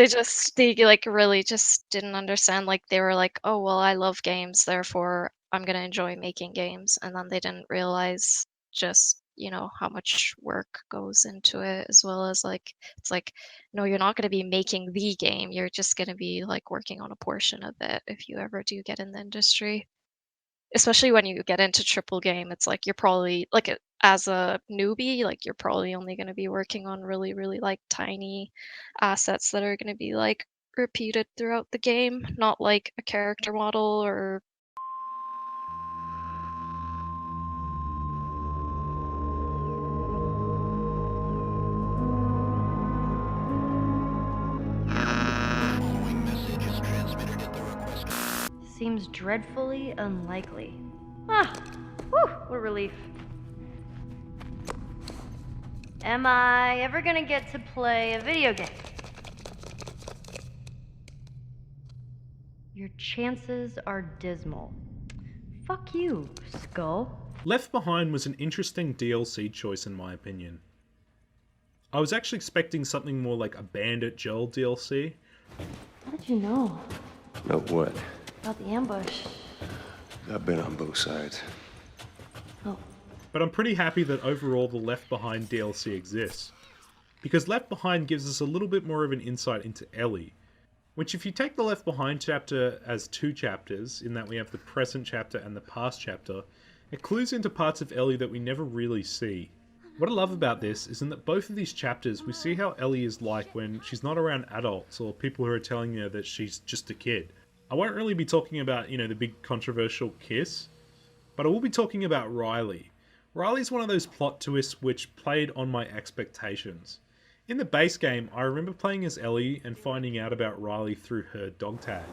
Speaker 5: they like really just didn't understand. Like they were like, oh well, I love games, therefore I'm gonna enjoy making games, and then they didn't realize just, you know, how much work goes into it, as well as like it's like, no, you're not gonna be making the game, you're just gonna be like working on a portion of it if you ever do get in the industry. Especially when you get into triple game, it's like you're probably like as a newbie, like you're probably only going to be working on really, really like tiny assets that are going to be like repeated throughout the game, not like a character model or.
Speaker 13: Seems dreadfully unlikely. Ah, whew, what a relief. Am I ever gonna get to play a video game? Your chances are dismal. Fuck you, Skull.
Speaker 1: Left Behind was an interesting DLC choice in my opinion. I was actually expecting something more like a Bandit Joel DLC.
Speaker 13: How did you know
Speaker 6: Know what?
Speaker 13: about the ambush?
Speaker 6: I've been on both sides.
Speaker 13: Oh.
Speaker 1: But I'm pretty happy that overall the Left Behind DLC exists. Because Left Behind gives us a little bit more of an insight into Ellie. Which if you take the Left Behind chapter as 2 chapters, in that we have the present chapter and the past chapter, it clues into parts of Ellie that we never really see. What I love about this is in that both of these chapters we see how Ellie is like when she's not around adults or people who are telling her that she's just a kid. I won't really be talking about, you know, the big controversial kiss, but I will be talking about Riley. Riley's one of those plot twists which played on my expectations. In the base game, I remember playing as Ellie and finding out about Riley through her dog tag.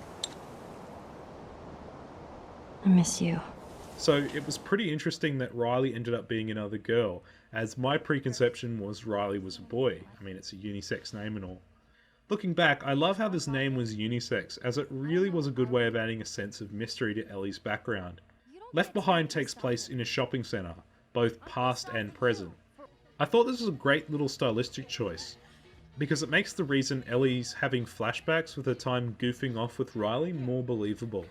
Speaker 13: I miss you.
Speaker 1: So it was pretty interesting that Riley ended up being another girl, as my preconception was Riley was a boy. I mean, it's a unisex name and all. Looking back, I love how this name was unisex, as it really was a good way of adding a sense of mystery to Ellie's background. Left Behind takes place in a shopping centre, both past and present. I thought this was a great little stylistic choice, because it makes the reason Ellie's having flashbacks with her time goofing off with Riley more believable.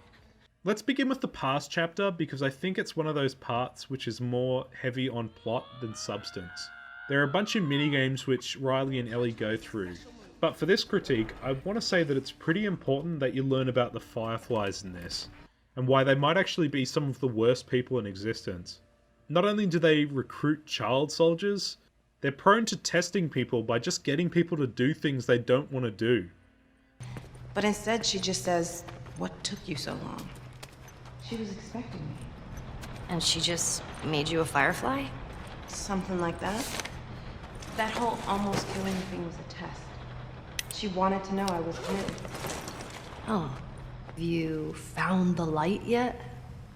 Speaker 1: Let's begin with the past chapter, because I think it's one of those parts which is more heavy on plot than substance. There are a bunch of minigames which Riley and Ellie go through, but for this critique, I want to say that it's pretty important that you learn about the Fireflies in this, and why they might actually be some of the worst people in existence. Not only do they recruit child soldiers, they're prone to testing people by just getting people to do things they don't want to do.
Speaker 9: But instead, she just says, "What took you so long?" She was expecting me.
Speaker 13: And she just made you a firefly?
Speaker 9: Something like that. That whole almost killing thing was a test. She wanted to know I was good.
Speaker 13: Oh. Have you found the light yet?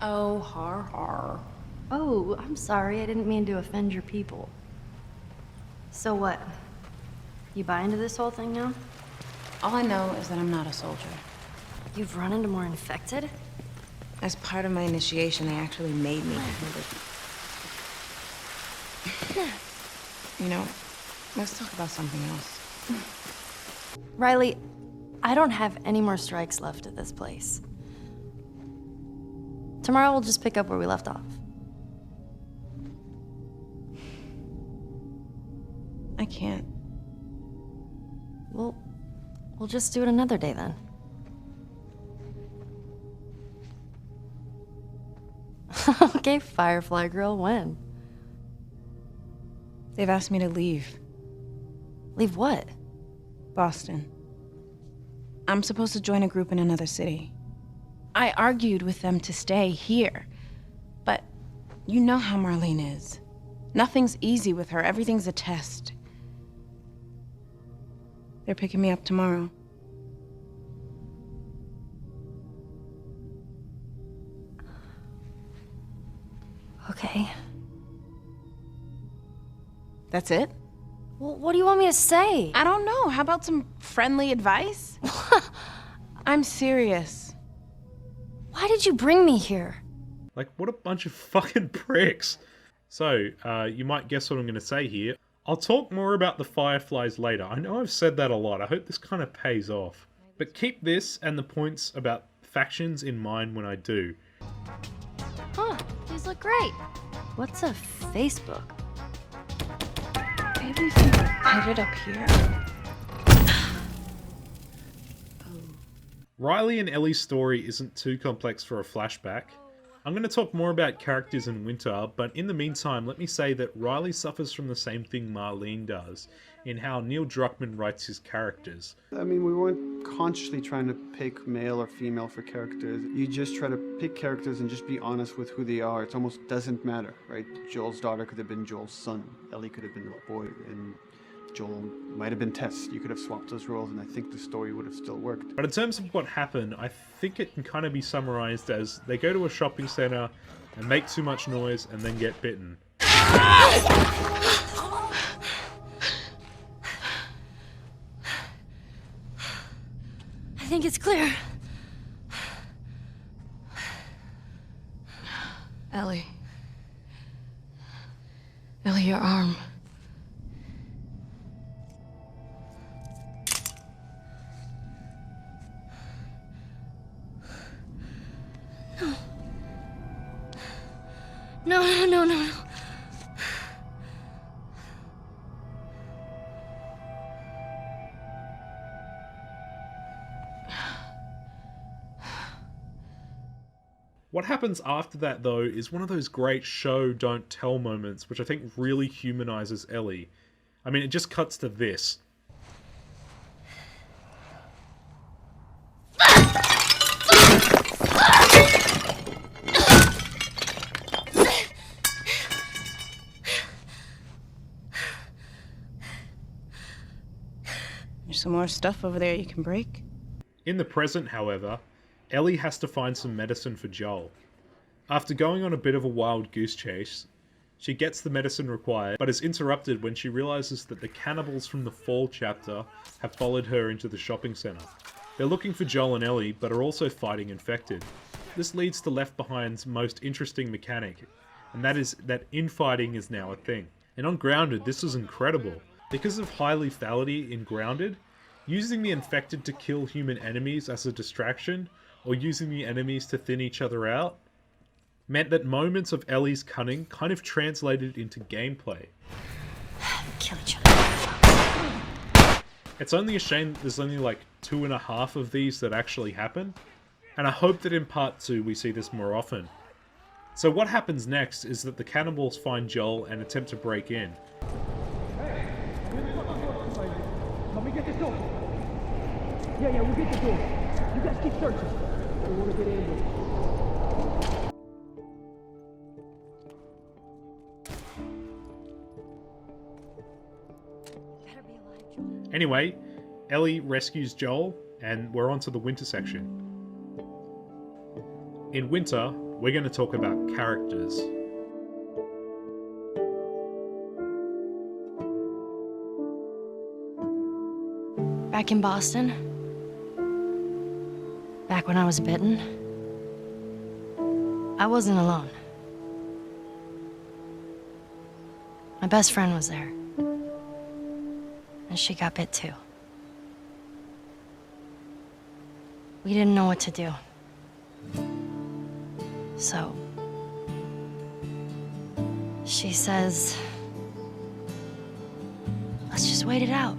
Speaker 9: Oh, har har.
Speaker 13: Oh, I'm sorry. I didn't mean to offend your people. So what? You buy into this whole thing now?
Speaker 9: All I know is that I'm not a soldier.
Speaker 13: You've run into more infected?
Speaker 9: As part of my initiation, they actually made me. You know, let's talk about something else.
Speaker 13: Riley, I don't have any more strikes left at this place. Tomorrow we'll just pick up where we left off.
Speaker 9: I can't.
Speaker 13: We'll just do it another day then. Okay, Firefly Girl, when?
Speaker 9: They've asked me to leave.
Speaker 13: Leave what?
Speaker 9: Boston. I'm supposed to join a group in another city. I argued with them to stay here. But you know how Marlene is. Nothing's easy with her. Everything's a test. They're picking me up tomorrow.
Speaker 13: Okay.
Speaker 9: That's it?
Speaker 13: Well, what do you want me to say?
Speaker 9: I don't know. How about some friendly advice? I'm serious.
Speaker 13: Why did you bring me here?
Speaker 1: Like, what a bunch of fucking pricks. So, you might guess what I'm going to say here. I'll talk more about the Fireflies later. I know I've said that a lot. I hope this kind of pays off. But keep this and the points about factions in mind when I do.
Speaker 13: Huh, these look great. What's a Facebook?
Speaker 9: Maybe if you put it up here.
Speaker 1: Riley and Ellie's story isn't too complex for a flashback. I'm going to talk more about characters in Winter, but in the meantime, let me say that Riley suffers from the same thing Marlene does, in how Neil Druckmann writes his characters.
Speaker 15: I mean, we weren't consciously trying to pick male or female for characters. You just try to pick characters and just be honest with who they are. It almost doesn't matter, right? Joel's daughter could have been Joel's son. Ellie could have been a boy, and Joel might have been Tess. You could have swapped those roles, and I think the story would have still worked.
Speaker 1: But in terms of what happened, I think it can kind of be summarized as they go to a shopping center and make too much noise and then get bitten.
Speaker 13: I think it's clear.
Speaker 9: Ellie. Ellie, your arm.
Speaker 13: No.
Speaker 1: What happens after that, though, is one of those great show don't tell moments, which I think really humanizes Ellie. I mean, it just cuts to this.
Speaker 9: There's some more stuff over there you can break.
Speaker 1: In the present, however, Ellie has to find some medicine for Joel. After going on a bit of a wild goose chase, she gets the medicine required, but is interrupted when she realizes that the cannibals from the Fall chapter have followed her into the shopping center. They're looking for Joel and Ellie, but are also fighting infected. This leads to Left Behind's most interesting mechanic, and that is that infighting is now a thing. And on Grounded, this is incredible. Because of high lethality in Grounded, using the infected to kill human enemies as a distraction, or using the enemies to thin each other out, meant that moments of Ellie's cunning kind of translated into gameplay.
Speaker 13: Kill each other.
Speaker 1: It's only a shame that there's only like 2.5 of these that actually happen, and I hope that in part 2 we see this more often. So what happens next is that the cannibals find Joel and attempt to break in.
Speaker 16: Let me get this door. Yeah, we'll get the door. You guys keep searching. I don't want to get ambushed.
Speaker 1: Anyway, Ellie rescues Joel, and we're on to the winter section. In winter, we're going to talk about characters.
Speaker 13: Back in Boston, back when I was bitten, I wasn't alone. My best friend was there. And she got bit too. We didn't know what to do. So, she says, let's just wait it out.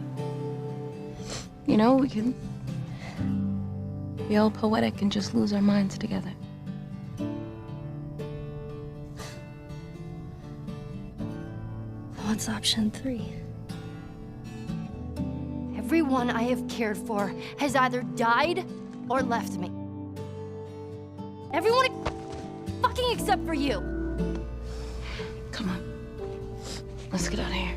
Speaker 9: You know, we can be all poetic and just lose our minds together.
Speaker 13: What's option 3? Everyone I have cared for has either died or left me. Everyone fucking except for you.
Speaker 9: Come on. Let's get out of here.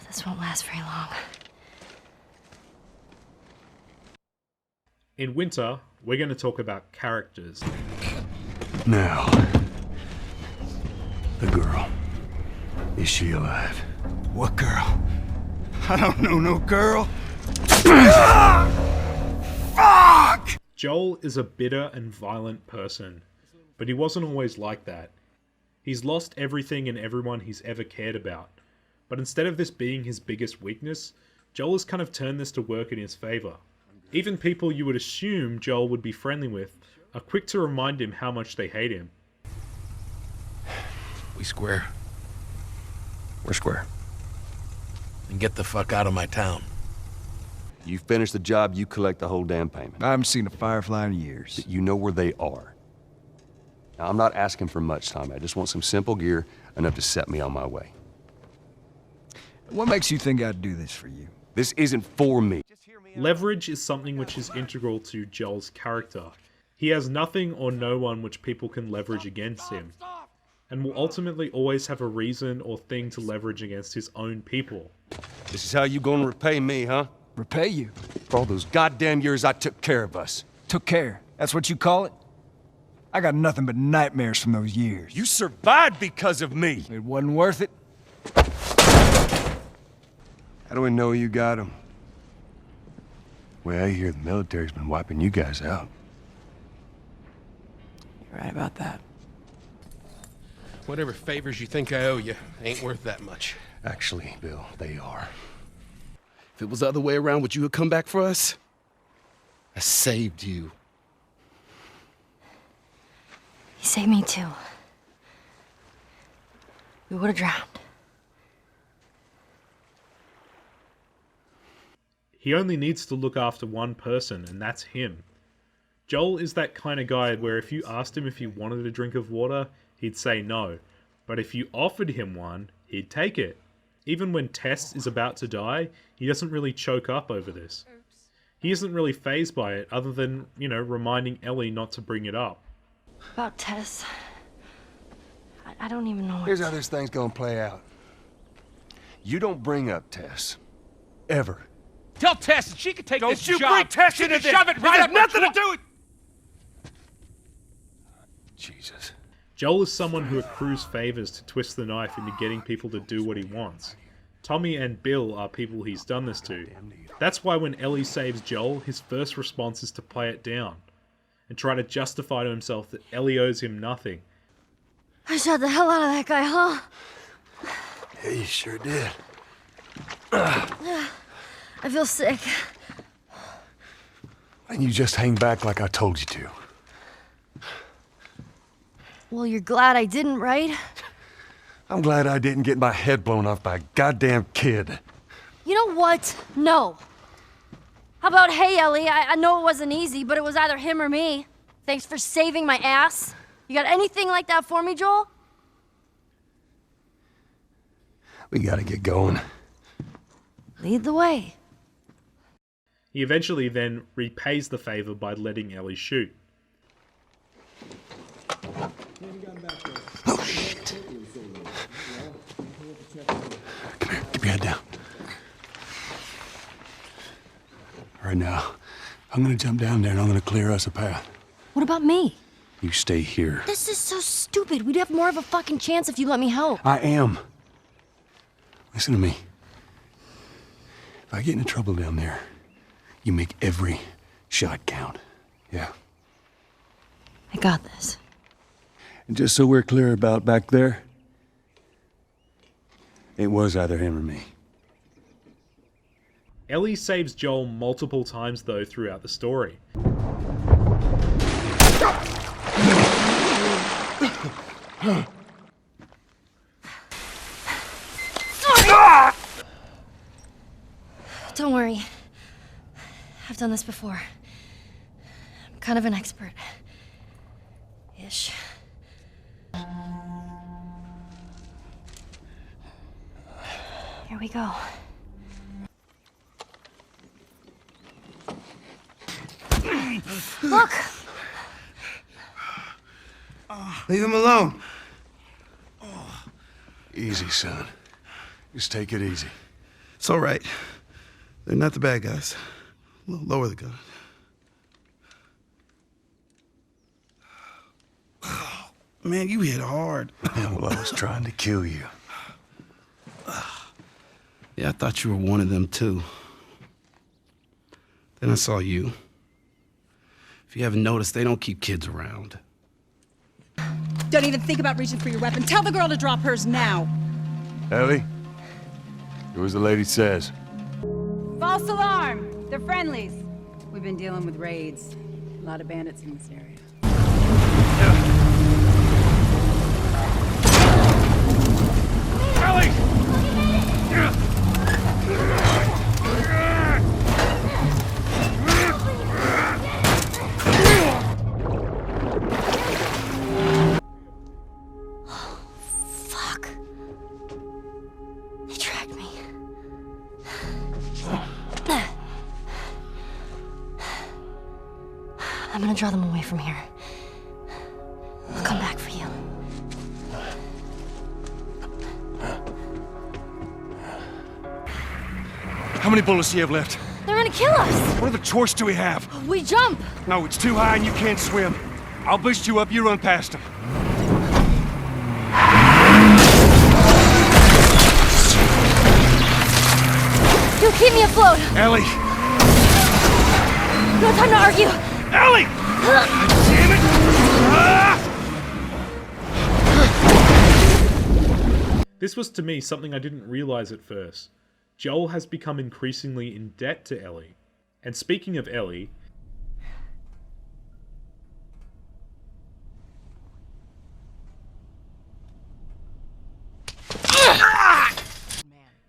Speaker 13: This won't last very long.
Speaker 1: In winter, we're going to talk about characters.
Speaker 6: Now, the girl. Is she alive?
Speaker 2: What girl?
Speaker 6: I don't know no girl.
Speaker 1: Fuck! Joel is a bitter and violent person, but he wasn't always like that. He's lost everything and everyone he's ever cared about. But instead of this being his biggest weakness, Joel has kind of turned this to work in his favor. Even people you would assume Joel would be friendly with are quick to remind him how much they hate him.
Speaker 17: We square. We're square. And get the fuck out of my town.
Speaker 6: You finish the job, you collect the whole damn payment.
Speaker 2: I haven't seen a Firefly in years.
Speaker 6: You know where they are. Now, I'm not asking for much, Tommy. I just want some simple gear, enough to set me on my way.
Speaker 2: What makes you think I'd do this for you?
Speaker 6: This isn't for me.
Speaker 1: Leverage is something which is integral to Joel's character. He has nothing or no one which people can leverage against him, and will ultimately always have a reason or thing to leverage against his own people.
Speaker 6: This is how you gonna repay me, huh?
Speaker 2: Repay you?
Speaker 6: For all those goddamn years I took care of us.
Speaker 2: Took care? That's what you call it? I got nothing but nightmares from those years.
Speaker 6: You survived because of me.
Speaker 2: It wasn't worth it.
Speaker 6: How do we know you got them? Well, I hear the military's been wiping you guys out.
Speaker 9: You're right about that.
Speaker 17: Whatever favors you think I owe you ain't worth that much.
Speaker 6: Actually, Bill, they are.
Speaker 17: If it was the other way around, would you have come back for us? I saved you.
Speaker 13: You saved me too. We would have drowned.
Speaker 1: He only needs to look after one person, and that's him. Joel is that kind of guy where if you asked him if he wanted a drink of water, he'd say no. But if you offered him one, he'd take it. Even when Tess is about to die, he doesn't really choke up over this. He isn't really fazed by it, other than, reminding Ellie not to bring it up.
Speaker 13: About Tess. I don't even know what
Speaker 6: Here's how this thing's gonna play out. You don't bring up Tess. Ever.
Speaker 16: Tell Tess that she can take this job.
Speaker 6: Don't you bring Tess into this!
Speaker 16: Shove it right up
Speaker 6: nothing to do with... Jesus.
Speaker 1: Joel is someone who accrues favors to twist the knife into getting people to do what he wants. Tommy and Bill are people he's done this to. That's why when Ellie saves Joel, his first response is to play it down and try to justify to himself that Ellie owes him nothing.
Speaker 13: I shot the hell out of that guy, huh?
Speaker 6: Yeah, you sure did.
Speaker 13: I feel sick.
Speaker 6: Why didn't you just hang back like I told you to?
Speaker 13: Well, you're glad I didn't, right?
Speaker 6: I'm glad I didn't get my head blown off by a goddamn kid.
Speaker 13: You know what? No. How about, hey, Ellie, I know it wasn't easy, but it was either him or me. Thanks for saving my ass. You got anything like that for me, Joel?
Speaker 6: We gotta get going.
Speaker 13: Lead the way.
Speaker 1: He eventually then repays the favor by letting Ellie shoot.
Speaker 6: Oh, shit. Come here, keep your head down. Right now, I'm gonna jump down there and I'm gonna clear us a path.
Speaker 13: What about me?
Speaker 6: You stay here.
Speaker 13: This is so stupid. We'd have more of a fucking chance if you let me help.
Speaker 6: I am. Listen to me. If I get into trouble down there, you make every shot count. Yeah?
Speaker 13: I got this.
Speaker 6: And just so we're clear about back there, it was either him or me.
Speaker 1: Ellie saves Joel multiple times though throughout the story.
Speaker 13: Don't worry. I've done this before. I'm kind of an expert. Ish. Here we go. Look!
Speaker 6: Leave him alone. Easy, son. Just take it easy.
Speaker 17: It's all right. They're not the bad guys. Lower the gun. Man, you hit hard.
Speaker 6: Yeah, well, I was trying to kill you.
Speaker 17: Yeah, I thought you were one of them, too. Then I saw you. If you haven't noticed, they don't keep kids around.
Speaker 18: Don't even think about reaching for your weapon. Tell the girl to drop hers now.
Speaker 6: Ellie, do as the lady says.
Speaker 18: False alarm. They're friendlies. We've been dealing with raids. A lot of bandits in this area.
Speaker 16: Ellie!
Speaker 13: Fuck. They tracked me. I'm gonna draw them away from here. I'll come back for you.
Speaker 6: How many bullets do you have left?
Speaker 13: They're gonna kill us!
Speaker 6: What other choice do we have?
Speaker 13: We jump!
Speaker 6: No, it's too high and you can't swim. I'll boost you up, you run past them.
Speaker 13: You keep me afloat!
Speaker 6: Ellie!
Speaker 13: No time to argue!
Speaker 16: Ellie!
Speaker 6: Damn it!
Speaker 1: This was to me something I didn't realize at first. Joel has become increasingly in debt to Ellie. And speaking of Ellie,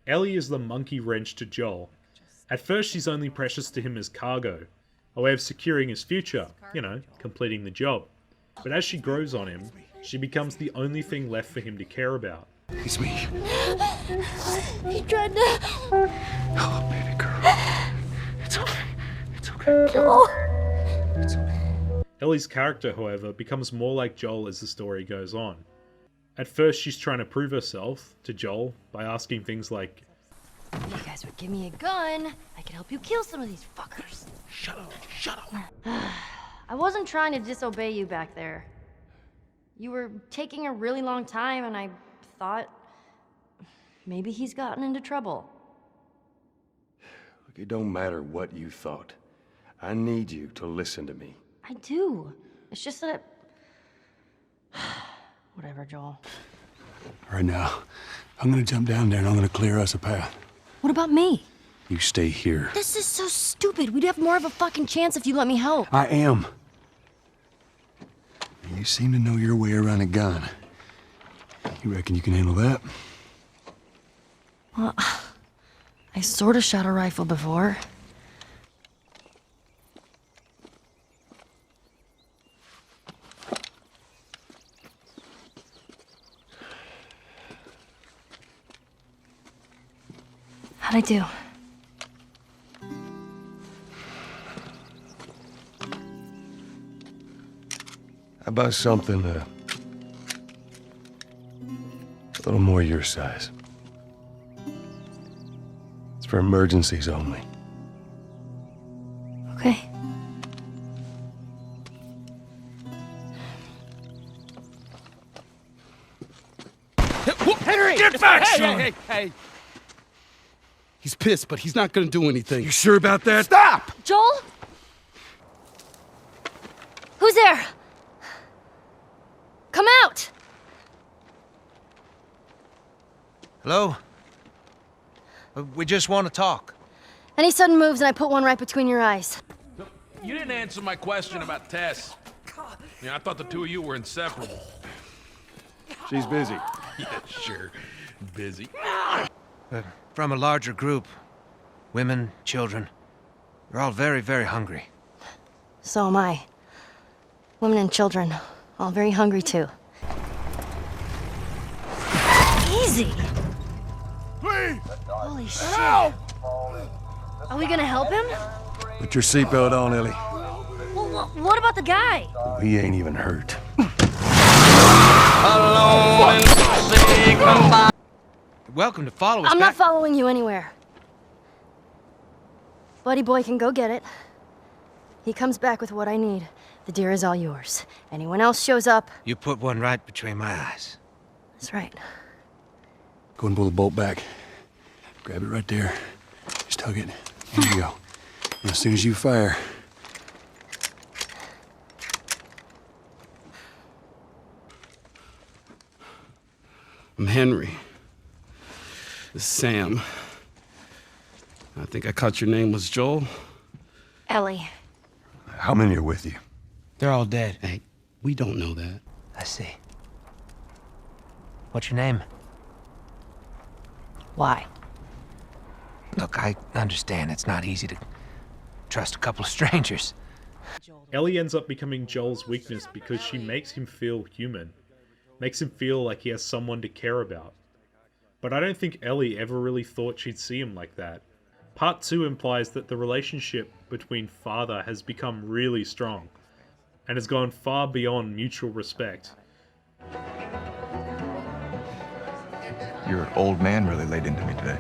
Speaker 1: Ellie is the monkey wrench to Joel. At first she's only precious to him as cargo, a way of securing his future, completing the job. But as she grows on him, she becomes the only thing left for him to care about.
Speaker 6: It's me.
Speaker 13: He tried to...
Speaker 6: Oh, baby girl. It's okay. It's okay.
Speaker 13: Joel.
Speaker 6: It's okay.
Speaker 1: Ellie's character, however, becomes more like Joel as the story goes on. At first she's trying to prove herself to Joel by asking things like,
Speaker 13: If you guys would give me a gun, I could help you kill some of these fuckers.
Speaker 6: Shut up. Shut up.
Speaker 13: I wasn't trying to disobey you back there. You were taking a really long time, and I thought maybe he's gotten into trouble.
Speaker 6: Look, it don't matter what you thought. I need you to listen to me.
Speaker 13: I do. It's just that... Whatever, Joel.
Speaker 6: Right now, I'm gonna jump down there and I'm gonna clear us a path.
Speaker 13: What about me?
Speaker 6: You stay here.
Speaker 13: This is so stupid. We'd have more of a fucking chance if you let me help.
Speaker 6: I am. You seem to know your way around a gun. You reckon you can handle that?
Speaker 13: Well, I sort of shot a rifle before. How'd I do?
Speaker 6: How about something a little more your size? It's for emergencies only.
Speaker 13: Okay.
Speaker 17: Henry!
Speaker 6: Get back, son!
Speaker 17: Hey! He's pissed, but he's not gonna do anything.
Speaker 6: You sure about that?
Speaker 17: Stop!
Speaker 13: Joel? Who's there? Come out!
Speaker 19: Hello? We just want to talk.
Speaker 13: Any sudden moves and I put one right between your eyes.
Speaker 20: You didn't answer my question about Tess. I thought the two of you were inseparable.
Speaker 6: She's busy.
Speaker 20: Yeah, sure. Busy.
Speaker 19: From a larger group. Women, children. They're all very, very hungry.
Speaker 13: So am I. Women and children, all very hungry too. Easy!
Speaker 6: Please!
Speaker 13: Holy shit! Help! Are we gonna help him?
Speaker 6: Put your seatbelt on, Ellie.
Speaker 13: Well, what about the guy?
Speaker 6: He ain't even hurt.
Speaker 19: Welcome to follow us
Speaker 13: I'm
Speaker 19: back.
Speaker 13: not following you anywhere. Buddy boy can go get it. He comes back with what I need. The deer is all yours. Anyone else shows up...
Speaker 19: You put one right between my eyes.
Speaker 13: That's right.
Speaker 6: Go and pull the bolt back. Grab it right there. Just tug it. There you go. And as soon as you fire...
Speaker 17: I'm Henry. This is Sam. I think I caught your name was Joel.
Speaker 13: Ellie.
Speaker 6: How many are with you?
Speaker 19: They're all dead.
Speaker 17: Hey, we don't know that.
Speaker 19: I see. What's your name?
Speaker 13: Why?
Speaker 19: Look, I understand it's not easy to trust a couple of strangers.
Speaker 1: Ellie ends up becoming Joel's weakness because she makes him feel human. Makes him feel like he has someone to care about. But I don't think Ellie ever really thought she'd see him like that. Part 2 implies that the relationship between father has become really strong, and has gone far beyond mutual respect.
Speaker 21: Your old man really laid into me today.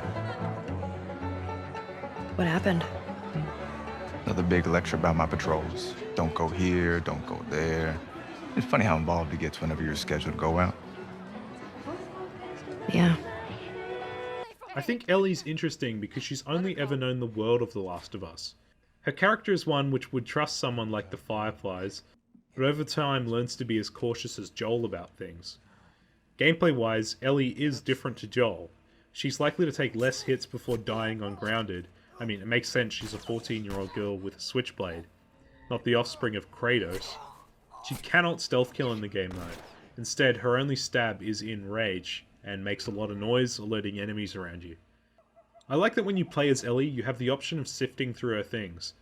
Speaker 13: What happened?
Speaker 21: Another big lecture about my patrols. Don't go here, don't go there. It's funny how involved he gets whenever you're scheduled to go out.
Speaker 13: Yeah.
Speaker 1: I think Ellie's interesting because she's only ever known the world of The Last of Us. Her character is one which would trust someone like the Fireflies, but over time learns to be as cautious as Joel about things. Gameplay-wise, Ellie is different to Joel. She's likely to take less hits before dying ungrounded. I mean, it makes sense, she's a 14-year-old girl with a switchblade, not the offspring of Kratos. She cannot stealth kill in the game though. Instead, her only stab is in rage, and makes a lot of noise, alerting enemies around you. I like that when you play as Ellie, you have the option of sifting through her things.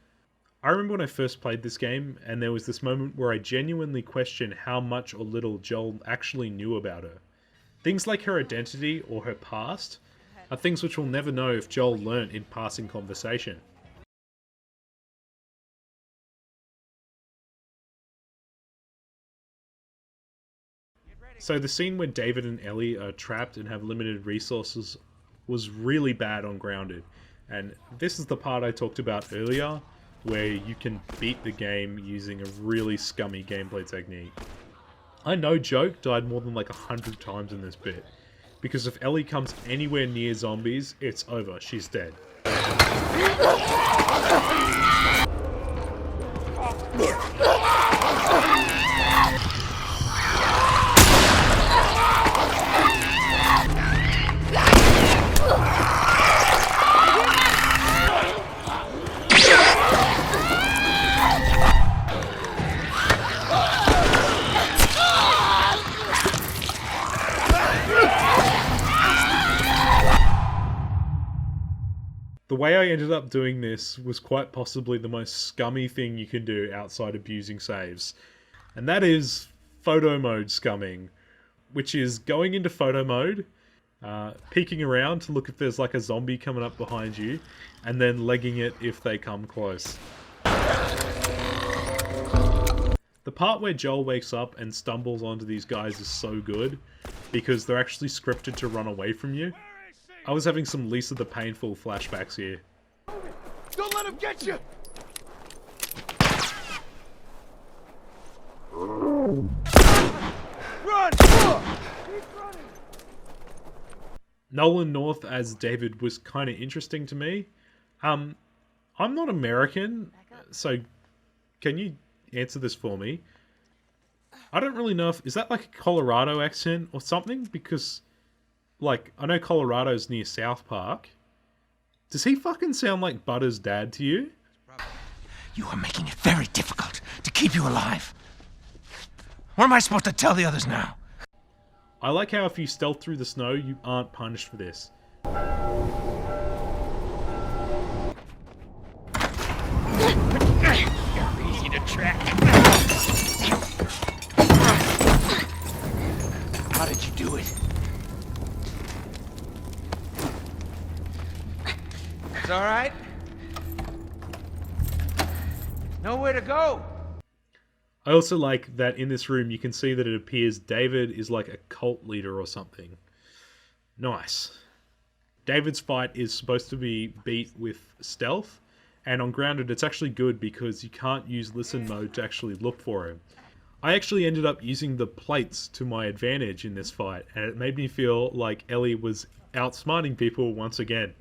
Speaker 1: I remember when I first played this game, and there was this moment where I genuinely questioned how much or little Joel actually knew about her. Things like her identity or her past are things which we'll never know if Joel learnt in passing conversation. So the scene where David and Ellie are trapped and have limited resources was really bad on Grounded, and this is the part I talked about earlier, where you can beat the game using a really scummy gameplay technique. I know Joke died more than like 100 times in this bit, because if Ellie comes anywhere near zombies, it's over, she's dead. The way I ended up doing this was quite possibly the most scummy thing you can do outside abusing saves. And that is photo mode scumming, which is going into photo mode, peeking around to look if there's like a zombie coming up behind you, and then legging it if they come close. The part where Joel wakes up and stumbles onto these guys is so good, because they're actually scripted to run away from you. I was having some Lisa the Painful flashbacks here.
Speaker 3: Don't let him get you! Run!
Speaker 1: Nolan North as David was kind of interesting to me. I'm not American, so can you answer this for me? I don't really know if... Is that like a Colorado accent or something? Because... Like, I know Colorado's near South Park. Does he fucking sound like Butter's dad to you?
Speaker 19: You are making it very difficult to keep you alive. What am I supposed to tell the others now?
Speaker 1: I like how if you stealth through the snow, you aren't punished for this.
Speaker 19: You're easy to track. How did you do it? It's all right. Nowhere to go.
Speaker 1: I also like that in this room you can see that it appears David is like a cult leader or something. Nice. David's fight is supposed to be beat with stealth, and on Grounded it's actually good because you can't use listen mode to actually look for him. I actually ended up using the plates to my advantage in this fight, and it made me feel like Ellie was outsmarting people once again.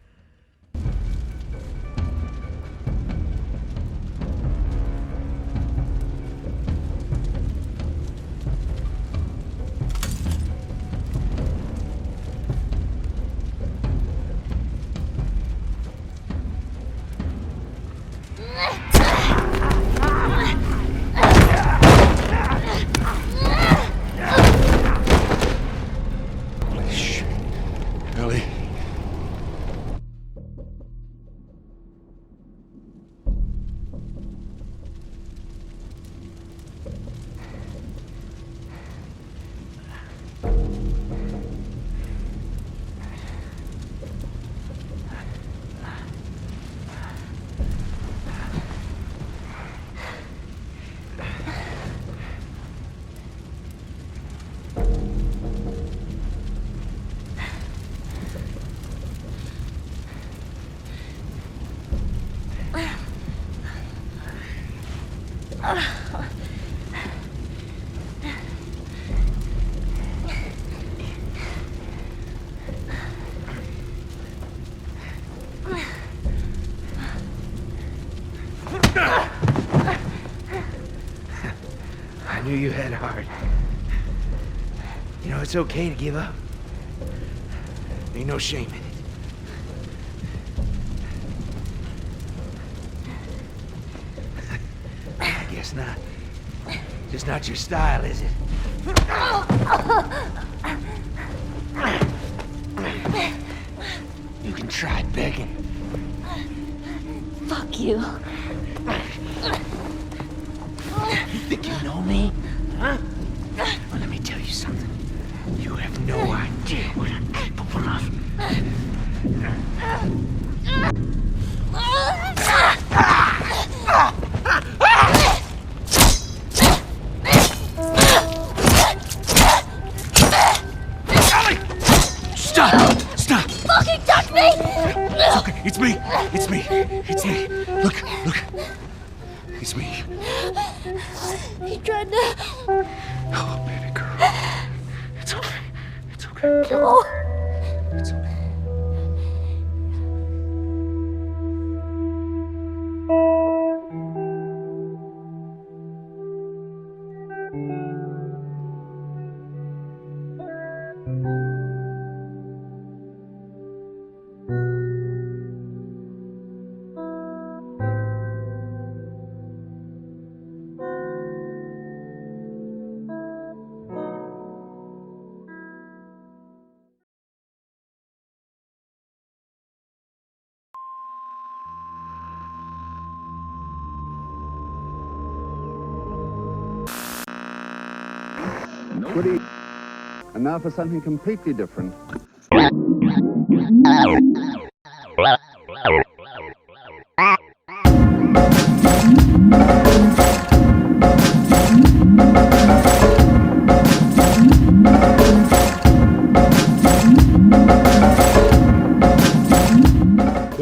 Speaker 6: Ellie.
Speaker 19: I knew you had heart. You know, it's okay to give up. Ain't no shame in it. I guess not. Just not your style, is it?
Speaker 16: You can try begging.
Speaker 13: Fuck you.
Speaker 16: You think you know me? Huh? Well, let me tell you something. You have no idea what I'm capable of.
Speaker 6: Stop! Stop!
Speaker 13: Fucking touch me!
Speaker 6: It's okay. It's me. It's me. It's me. Look. It's me.
Speaker 13: He tried to...
Speaker 6: Oh, baby girl. It's okay. It's okay.
Speaker 13: No.
Speaker 6: It's okay.
Speaker 4: Goody. And now for something completely different.
Speaker 1: We're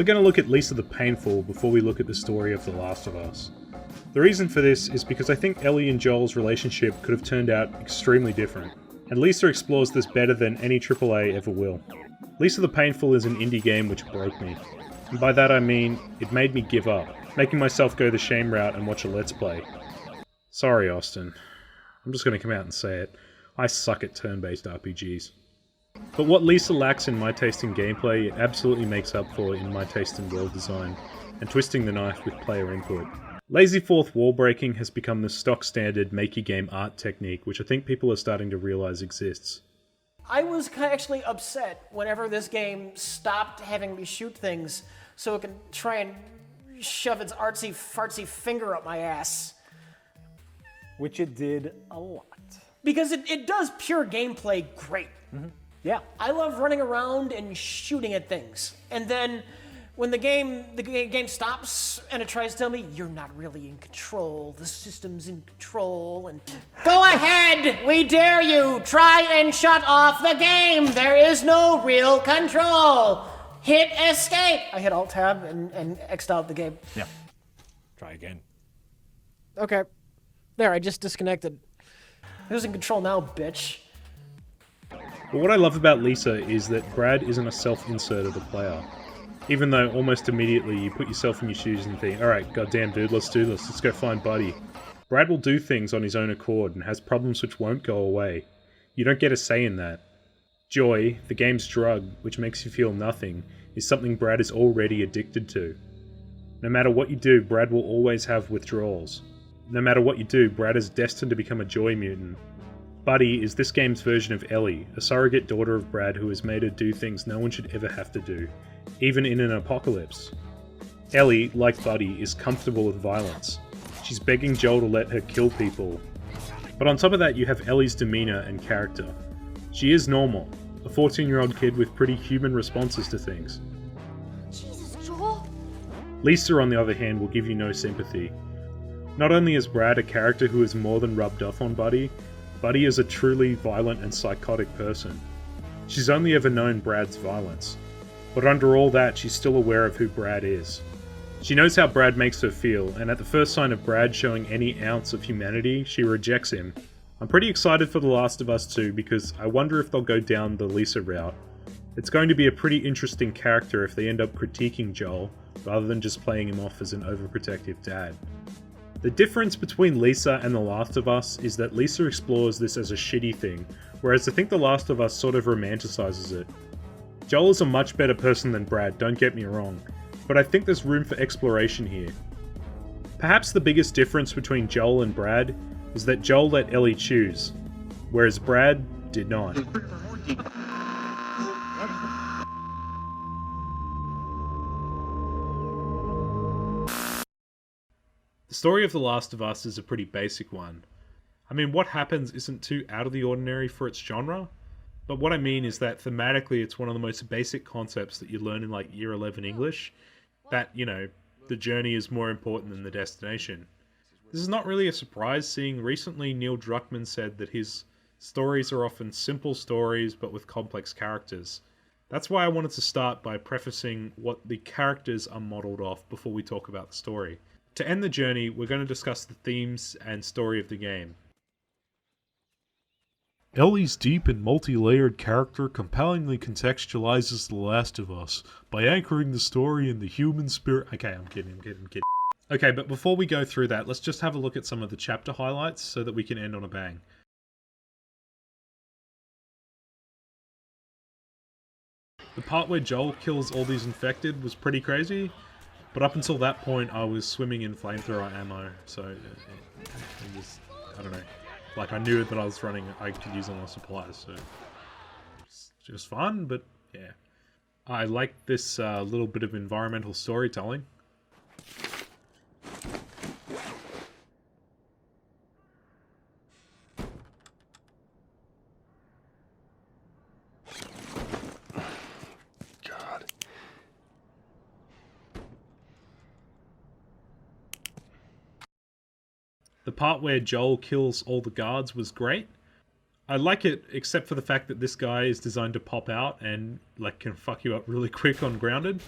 Speaker 1: going to look at Lisa the Painful before we look at the story of The Last of Us. The reason for this is because I think Ellie and Joel's relationship could have turned out extremely different, and Lisa explores this better than any AAA ever will. Lisa the Painful is an indie game which broke me, and by that I mean, it made me give up, making myself go the shame route and watch a Let's Play. Sorry, Austin. I'm just going to come out and say it. I suck at turn-based RPGs. But what Lisa lacks in my taste in gameplay, it absolutely makes up for in my taste in world design, and twisting the knife with player input. Lazy fourth wall breaking has become the stock standard make-your-game art technique, which I think people are starting to realize exists.
Speaker 22: I was actually upset whenever this game stopped having me shoot things so it can try and shove its artsy-fartsy finger up my ass.
Speaker 23: Which it did a lot.
Speaker 22: Because it does pure gameplay great.
Speaker 23: Mm-hmm. Yeah.
Speaker 22: I love running around and shooting at things. And then when the game stops and it tries to tell me, you're not really in control, the system's in control, and go ahead, we dare you, try and shut off the game, there is no real control. Hit escape. I hit Alt-Tab and X'd out the game.
Speaker 23: Yeah. Try again.
Speaker 22: Okay. There, I just disconnected. Who's in control now, bitch?
Speaker 1: But what I love about Lisa is that Brad isn't a self-insert of the player. Even though almost immediately you put yourself in your shoes and think, alright, goddamn dude, let's do this, let's go find Buddy. Brad will do things on his own accord and has problems which won't go away. You don't get a say in that. Joy, the game's drug, which makes you feel nothing, is something Brad is already addicted to. No matter what you do, Brad will always have withdrawals. No matter what you do, Brad is destined to become a joy mutant. Buddy is this game's version of Ellie, a surrogate daughter of Brad who has made her do things no one should ever have to do, even in an apocalypse. Ellie, like Buddy, is comfortable with violence. She's begging Joel to let her kill people. But on top of that, you have Ellie's demeanor and character. She is normal, a 14-year-old kid with pretty human responses to things.
Speaker 13: Jesus, Joel.
Speaker 1: Lisa, on the other hand, will give you no sympathy. Not only is Brad a character who is more than rubbed off on Buddy, Buddy is a truly violent and psychotic person. She's only ever known Brad's violence. But under all that, she's still aware of who Brad is. She knows how Brad makes her feel, and at the first sign of Brad showing any ounce of humanity, she rejects him. I'm pretty excited for The Last of Us 2 because I wonder if they'll go down the Lisa route. It's going to be a pretty interesting character if they end up critiquing Joel, rather than just playing him off as an overprotective dad. The difference between Lisa and The Last of Us is that Lisa explores this as a shitty thing, whereas I think The Last of Us sort of romanticizes it. Joel is a much better person than Brad, don't get me wrong, but I think there's room for exploration here. Perhaps the biggest difference between Joel and Brad is that Joel let Ellie choose, whereas Brad did not. story of The Last of Us is a pretty basic one. I mean, what happens isn't too out of the ordinary for its genre, but what I mean is that thematically it's one of the most basic concepts that you learn in like year 11 English, that, you know, the journey is more important than the destination. This is not really a surprise, seeing recently Neil Druckmann said that his stories are often simple stories but with complex characters. That's why I wanted to start by prefacing what the characters are modelled off before we talk about the story. To end the journey, we're going to discuss the themes and story of the game.
Speaker 8: Ellie's deep and multi-layered character compellingly contextualizes The Last of Us by anchoring the story in the human spirit. Okay, I'm kidding. Okay, but before we go through that, let's just have a look at some of the chapter highlights so that we can end on a bang. The part where Joel kills all these infected was pretty crazy, but up until that point I was swimming in flamethrower ammo, so it was, I don't know. Like, I knew that I could use all my supplies, so it's just fun, but yeah. I like this little bit of environmental storytelling.
Speaker 6: God.
Speaker 1: The part where Joel kills all the guards was great. I like it, except for the fact that this guy is designed to pop out and like can fuck you up really quick on grounded.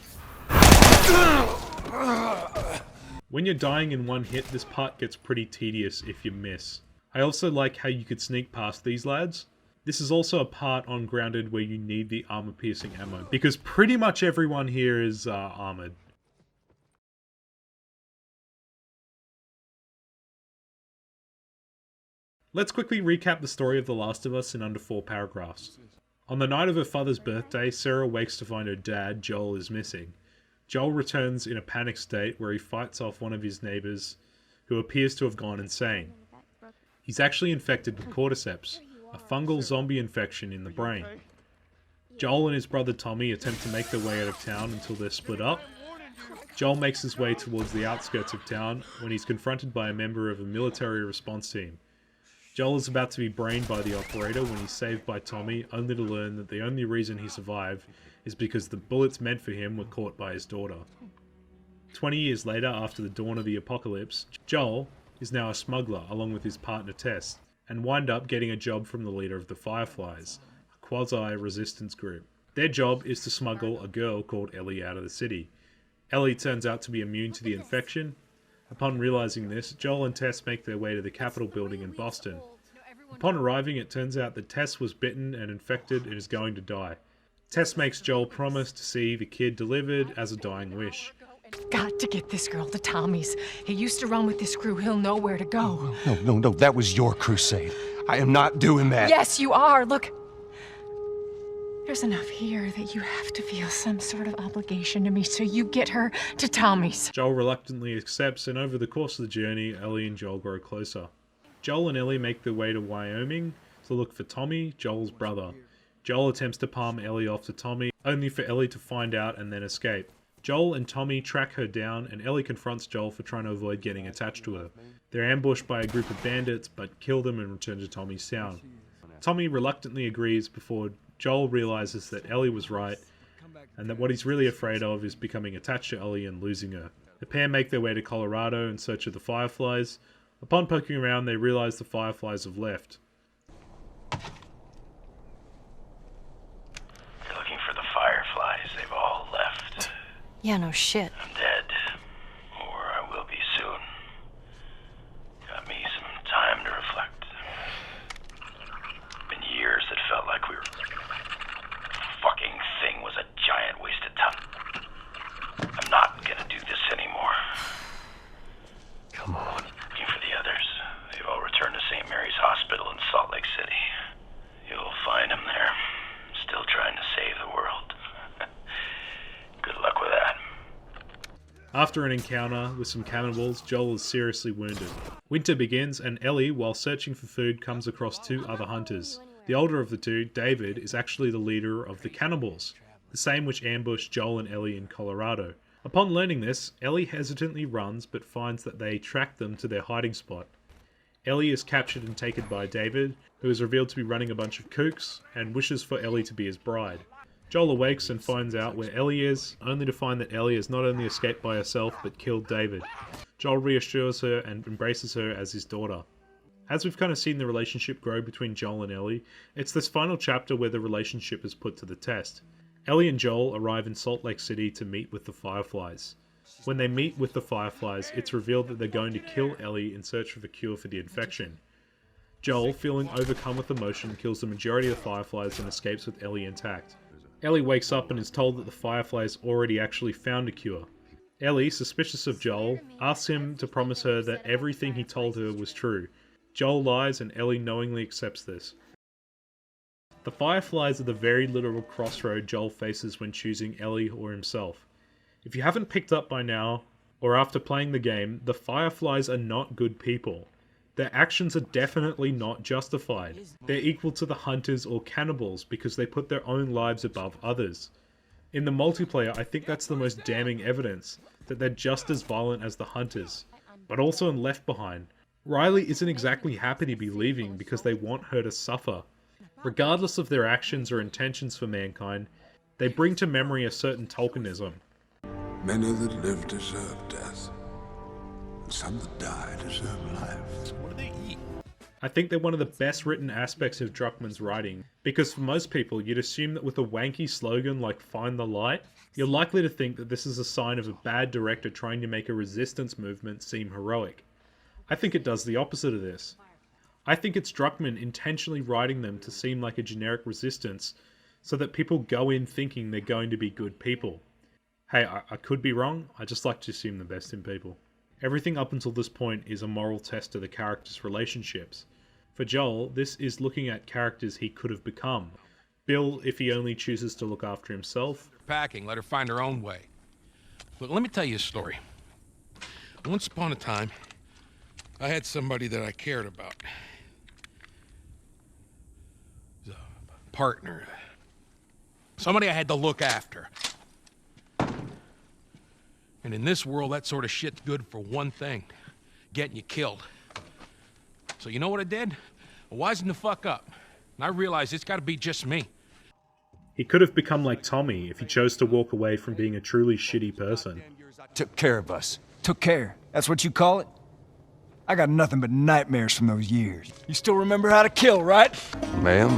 Speaker 1: When you're dying in one hit, this part gets pretty tedious if you miss. I also like how you could sneak past these lads. This is also a part on grounded where you need the armor-piercing ammo, because pretty much everyone here is armored. Let's quickly recap the story of The Last of Us in under 4 paragraphs. On the night of her father's birthday, Sarah wakes to find her dad, Joel, is missing. Joel returns in a panic state where he fights off one of his neighbours who appears to have gone insane. He's actually infected with cordyceps, a fungal zombie infection in the brain. Joel and his brother Tommy attempt to make their way out of town until they're split up. Joel makes his way towards the outskirts of town when he's confronted by a member of a military response team. Joel is about to be brained by the operator when he's saved by Tommy, only to learn that the only reason he survived is because the bullets meant for him were caught by his daughter. 20 years later, after the dawn of the apocalypse, Joel is now a smuggler along with his partner Tess, and wind up getting a job from the leader of the Fireflies, a quasi-resistance group. Their job is to smuggle a girl called Ellie out of the city. Ellie turns out to be immune to the infection. Upon realizing this, Joel and Tess make their way to the Capitol building in Boston. Upon arriving, it turns out that Tess was bitten and infected and is going to die. Tess makes Joel promise to see the kid delivered as a dying wish.
Speaker 10: Got to get this girl to Tommy's. He used to run with this crew. He'll know where to go.
Speaker 6: No, that was your crusade. I am not doing that.
Speaker 10: Yes, you are. Look, there's enough here that you have to feel some sort of obligation to me, so you get her to Tommy's.
Speaker 1: Joel reluctantly accepts, and over the course of the journey, Ellie and Joel grow closer. Joel and Ellie make their way to Wyoming to look for Tommy, Joel's brother. Joel attempts to palm Ellie off to Tommy, only for Ellie to find out and then escape. Joel and Tommy track her down, and Ellie confronts Joel for trying to avoid getting attached to her. They're ambushed by a group of bandits, but kill them and return to Tommy's town. Tommy reluctantly agrees before Joel realizes that Ellie was right, and that what he's really afraid of is becoming attached to Ellie and losing her. The pair make their way to Colorado in search of the Fireflies. Upon poking around, they realize the Fireflies have left.
Speaker 16: You're looking for the Fireflies. They've all left.
Speaker 10: Yeah, no shit.
Speaker 16: I'm dead. Or I will be soon. Got me some time to reflect. Been years that felt like we were... fucking thing was a giant waste of time. I'm not gonna do this anymore.
Speaker 6: Come on.
Speaker 16: Looking for the others. They've all returned to St. Mary's Hospital in Salt Lake City. You'll find them there, still trying to save the world. Good luck with that.
Speaker 1: After an encounter with some cannibals, Joel is seriously wounded. Winter begins, and Ellie, while searching for food, comes across 2 other hunters. The older of the 2, David, is actually the leader of the cannibals, the same which ambushed Joel and Ellie in Colorado. Upon learning this, Ellie hesitantly runs but finds that they track them to their hiding spot. Ellie is captured and taken by David, who is revealed to be running a bunch of kooks, and wishes for Ellie to be his bride. Joel awakes and finds out where Ellie is, only to find that Ellie has not only escaped by herself but killed David. Joel reassures her and embraces her as his daughter. As we've kind of seen the relationship grow between Joel and Ellie, it's this final chapter where the relationship is put to the test. Ellie and Joel arrive in Salt Lake City to meet with the Fireflies. When they meet with the Fireflies, it's revealed that they're going to kill Ellie in search of a cure for the infection. Joel, feeling overcome with emotion, kills the majority of the Fireflies and escapes with Ellie intact. Ellie wakes up and is told that the Fireflies already actually found a cure. Ellie, suspicious of Joel, asks him to promise her that everything he told her was true. Joel lies and Ellie knowingly accepts this. The Fireflies are the very literal crossroad Joel faces when choosing Ellie or himself. If you haven't picked up by now, or after playing the game, the Fireflies are not good people. Their actions are definitely not justified. They're equal to the hunters or cannibals because they put their own lives above others. In the multiplayer, I think that's the most damning evidence, that they're just as violent as the hunters. But also in Left Behind, Riley isn't exactly happy to be leaving because they want her to suffer. Regardless of their actions or intentions for mankind, they bring to memory a certain tokenism.
Speaker 7: Many that live deserve death, and some that die deserve life.
Speaker 20: What do they eat?
Speaker 1: I think they're one of the best written aspects of Druckmann's writing, because for most people you'd assume that with a wanky slogan like "Find the Light," you're likely to think that this is a sign of a bad director trying to make a resistance movement seem heroic. I think it does the opposite of this. I think it's Druckmann intentionally writing them to seem like a generic resistance, so that people go in thinking they're going to be good people. Hey, I could be wrong, I just like to assume the best in people. Everything up until this point is a moral test of the characters' relationships. For Joel, this is looking at characters he could have become. Bill, if he only chooses to look after himself.
Speaker 20: Packing, let her find her own way. Look, let me tell you a story. Once upon a time, I had somebody that I cared about. A partner. Somebody I had to look after. And in this world, that sort of shit's good for one thing. Getting you killed. So you know what I did? I wisened the fuck up. And I realized it's gotta be just me.
Speaker 1: He could have become like Tommy if he chose to walk away from being a truly shitty person.
Speaker 2: Took care of us. Took care. That's what you call it? I got nothing but nightmares from those years. You still remember how to kill, right?
Speaker 7: Ma'am,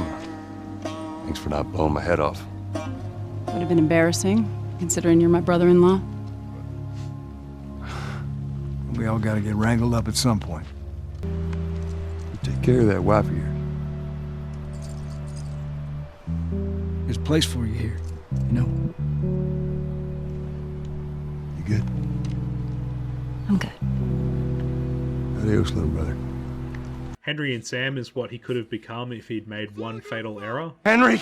Speaker 7: thanks for not blowing my head off.
Speaker 18: Would have been embarrassing, considering you're my brother-in-law.
Speaker 2: We all gotta get wrangled up at some point.
Speaker 7: Take care of that wife of yours.
Speaker 2: There's a place for you here, you know?
Speaker 7: You good?
Speaker 13: I'm good.
Speaker 7: Adios, little brother.
Speaker 1: Henry and Sam is what he could have become if he'd made one fatal error.
Speaker 7: Henry!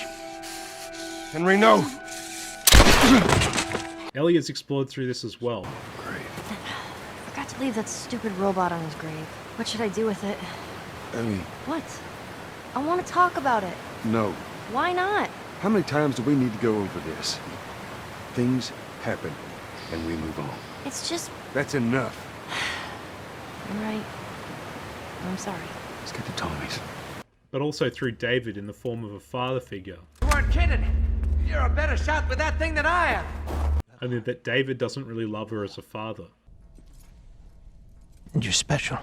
Speaker 7: Henry, no!
Speaker 1: Ellie has explored through this as well.
Speaker 13: I forgot to leave that stupid robot on his grave. What should I do with it?
Speaker 7: Ellie,
Speaker 13: What? I want to talk about it.
Speaker 7: no.
Speaker 13: Why not?
Speaker 7: How many times do we need to go over this? Things happen, and we move on.
Speaker 13: It's just...
Speaker 7: That's enough.
Speaker 13: You're right. I'm sorry.
Speaker 7: Let's get to Tommy's.
Speaker 1: But also through David in the form of a father figure.
Speaker 11: You weren't kidding. You're a better shot with that thing than I am.
Speaker 1: Only that David doesn't really love her as a father.
Speaker 19: And you're special.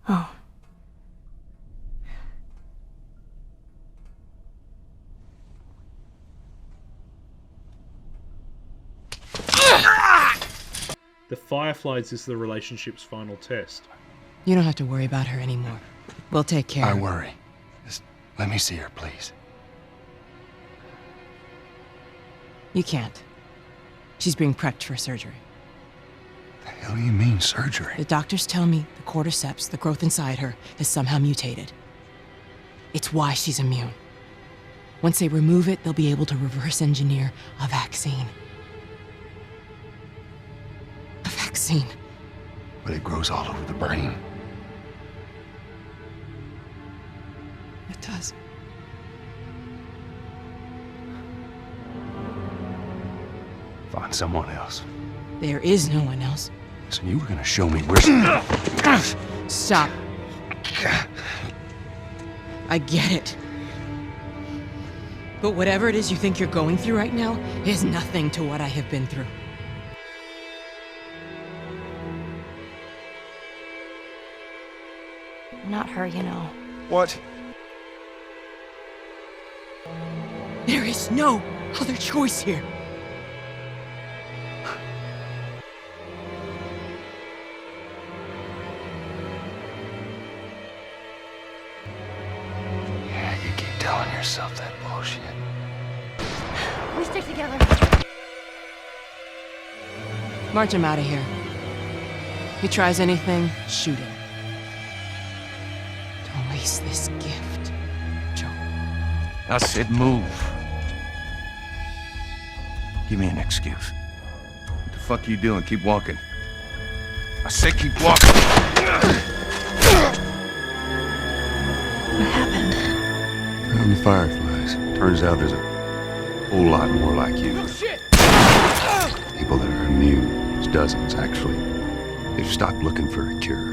Speaker 13: Oh.
Speaker 1: The Fireflies is the relationship's final test.
Speaker 12: You don't have to worry about her anymore. We'll take care
Speaker 7: I
Speaker 12: of her.
Speaker 7: worry. Just let me see her, please.
Speaker 12: You can't. She's being prepped for surgery.
Speaker 7: The hell do you mean, surgery?
Speaker 12: The doctors tell me the cordyceps, the growth inside her, has somehow mutated. It's why she's immune. Once they remove it, they'll be able to reverse engineer a vaccine. A vaccine.
Speaker 7: But it grows all over the brain.
Speaker 12: It does.
Speaker 6: find someone else.
Speaker 12: There is no one else.
Speaker 6: So you were gonna show me where...
Speaker 12: Stop. I get it. But whatever it is you think you're going through right now is nothing to what I have been through.
Speaker 13: Not her, you know.
Speaker 2: What?
Speaker 12: There is no other choice here.
Speaker 6: Yeah, you keep telling yourself that bullshit.
Speaker 13: We stick together.
Speaker 12: March him out of here. He tries anything, shoot him. Don't waste this gift, Joe.
Speaker 19: I said move.
Speaker 6: Give me an excuse.
Speaker 3: What the fuck are you doing? Keep walking. I said keep walking.
Speaker 13: What happened?
Speaker 6: Found the fireflies. Turns out there's a whole lot more like you. People that are immune. There's dozens, actually. They've stopped looking for a cure.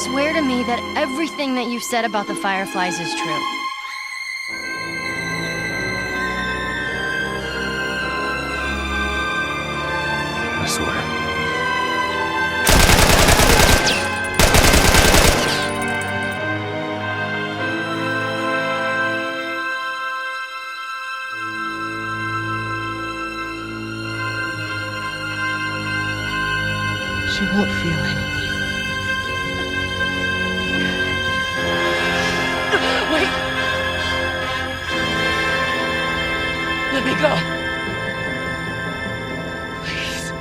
Speaker 13: Swear to me that everything that you've said about the Fireflies is true.
Speaker 6: I swear.
Speaker 12: She won't feel anything. Wait! Let me go. Please.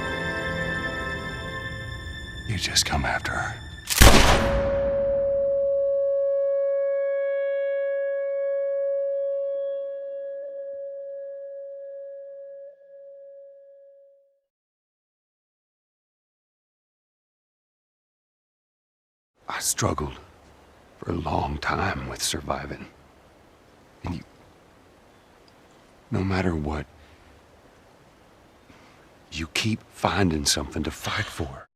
Speaker 6: You just come after her. I struggled for a long time with surviving. And you... no matter what, you keep finding something to fight for.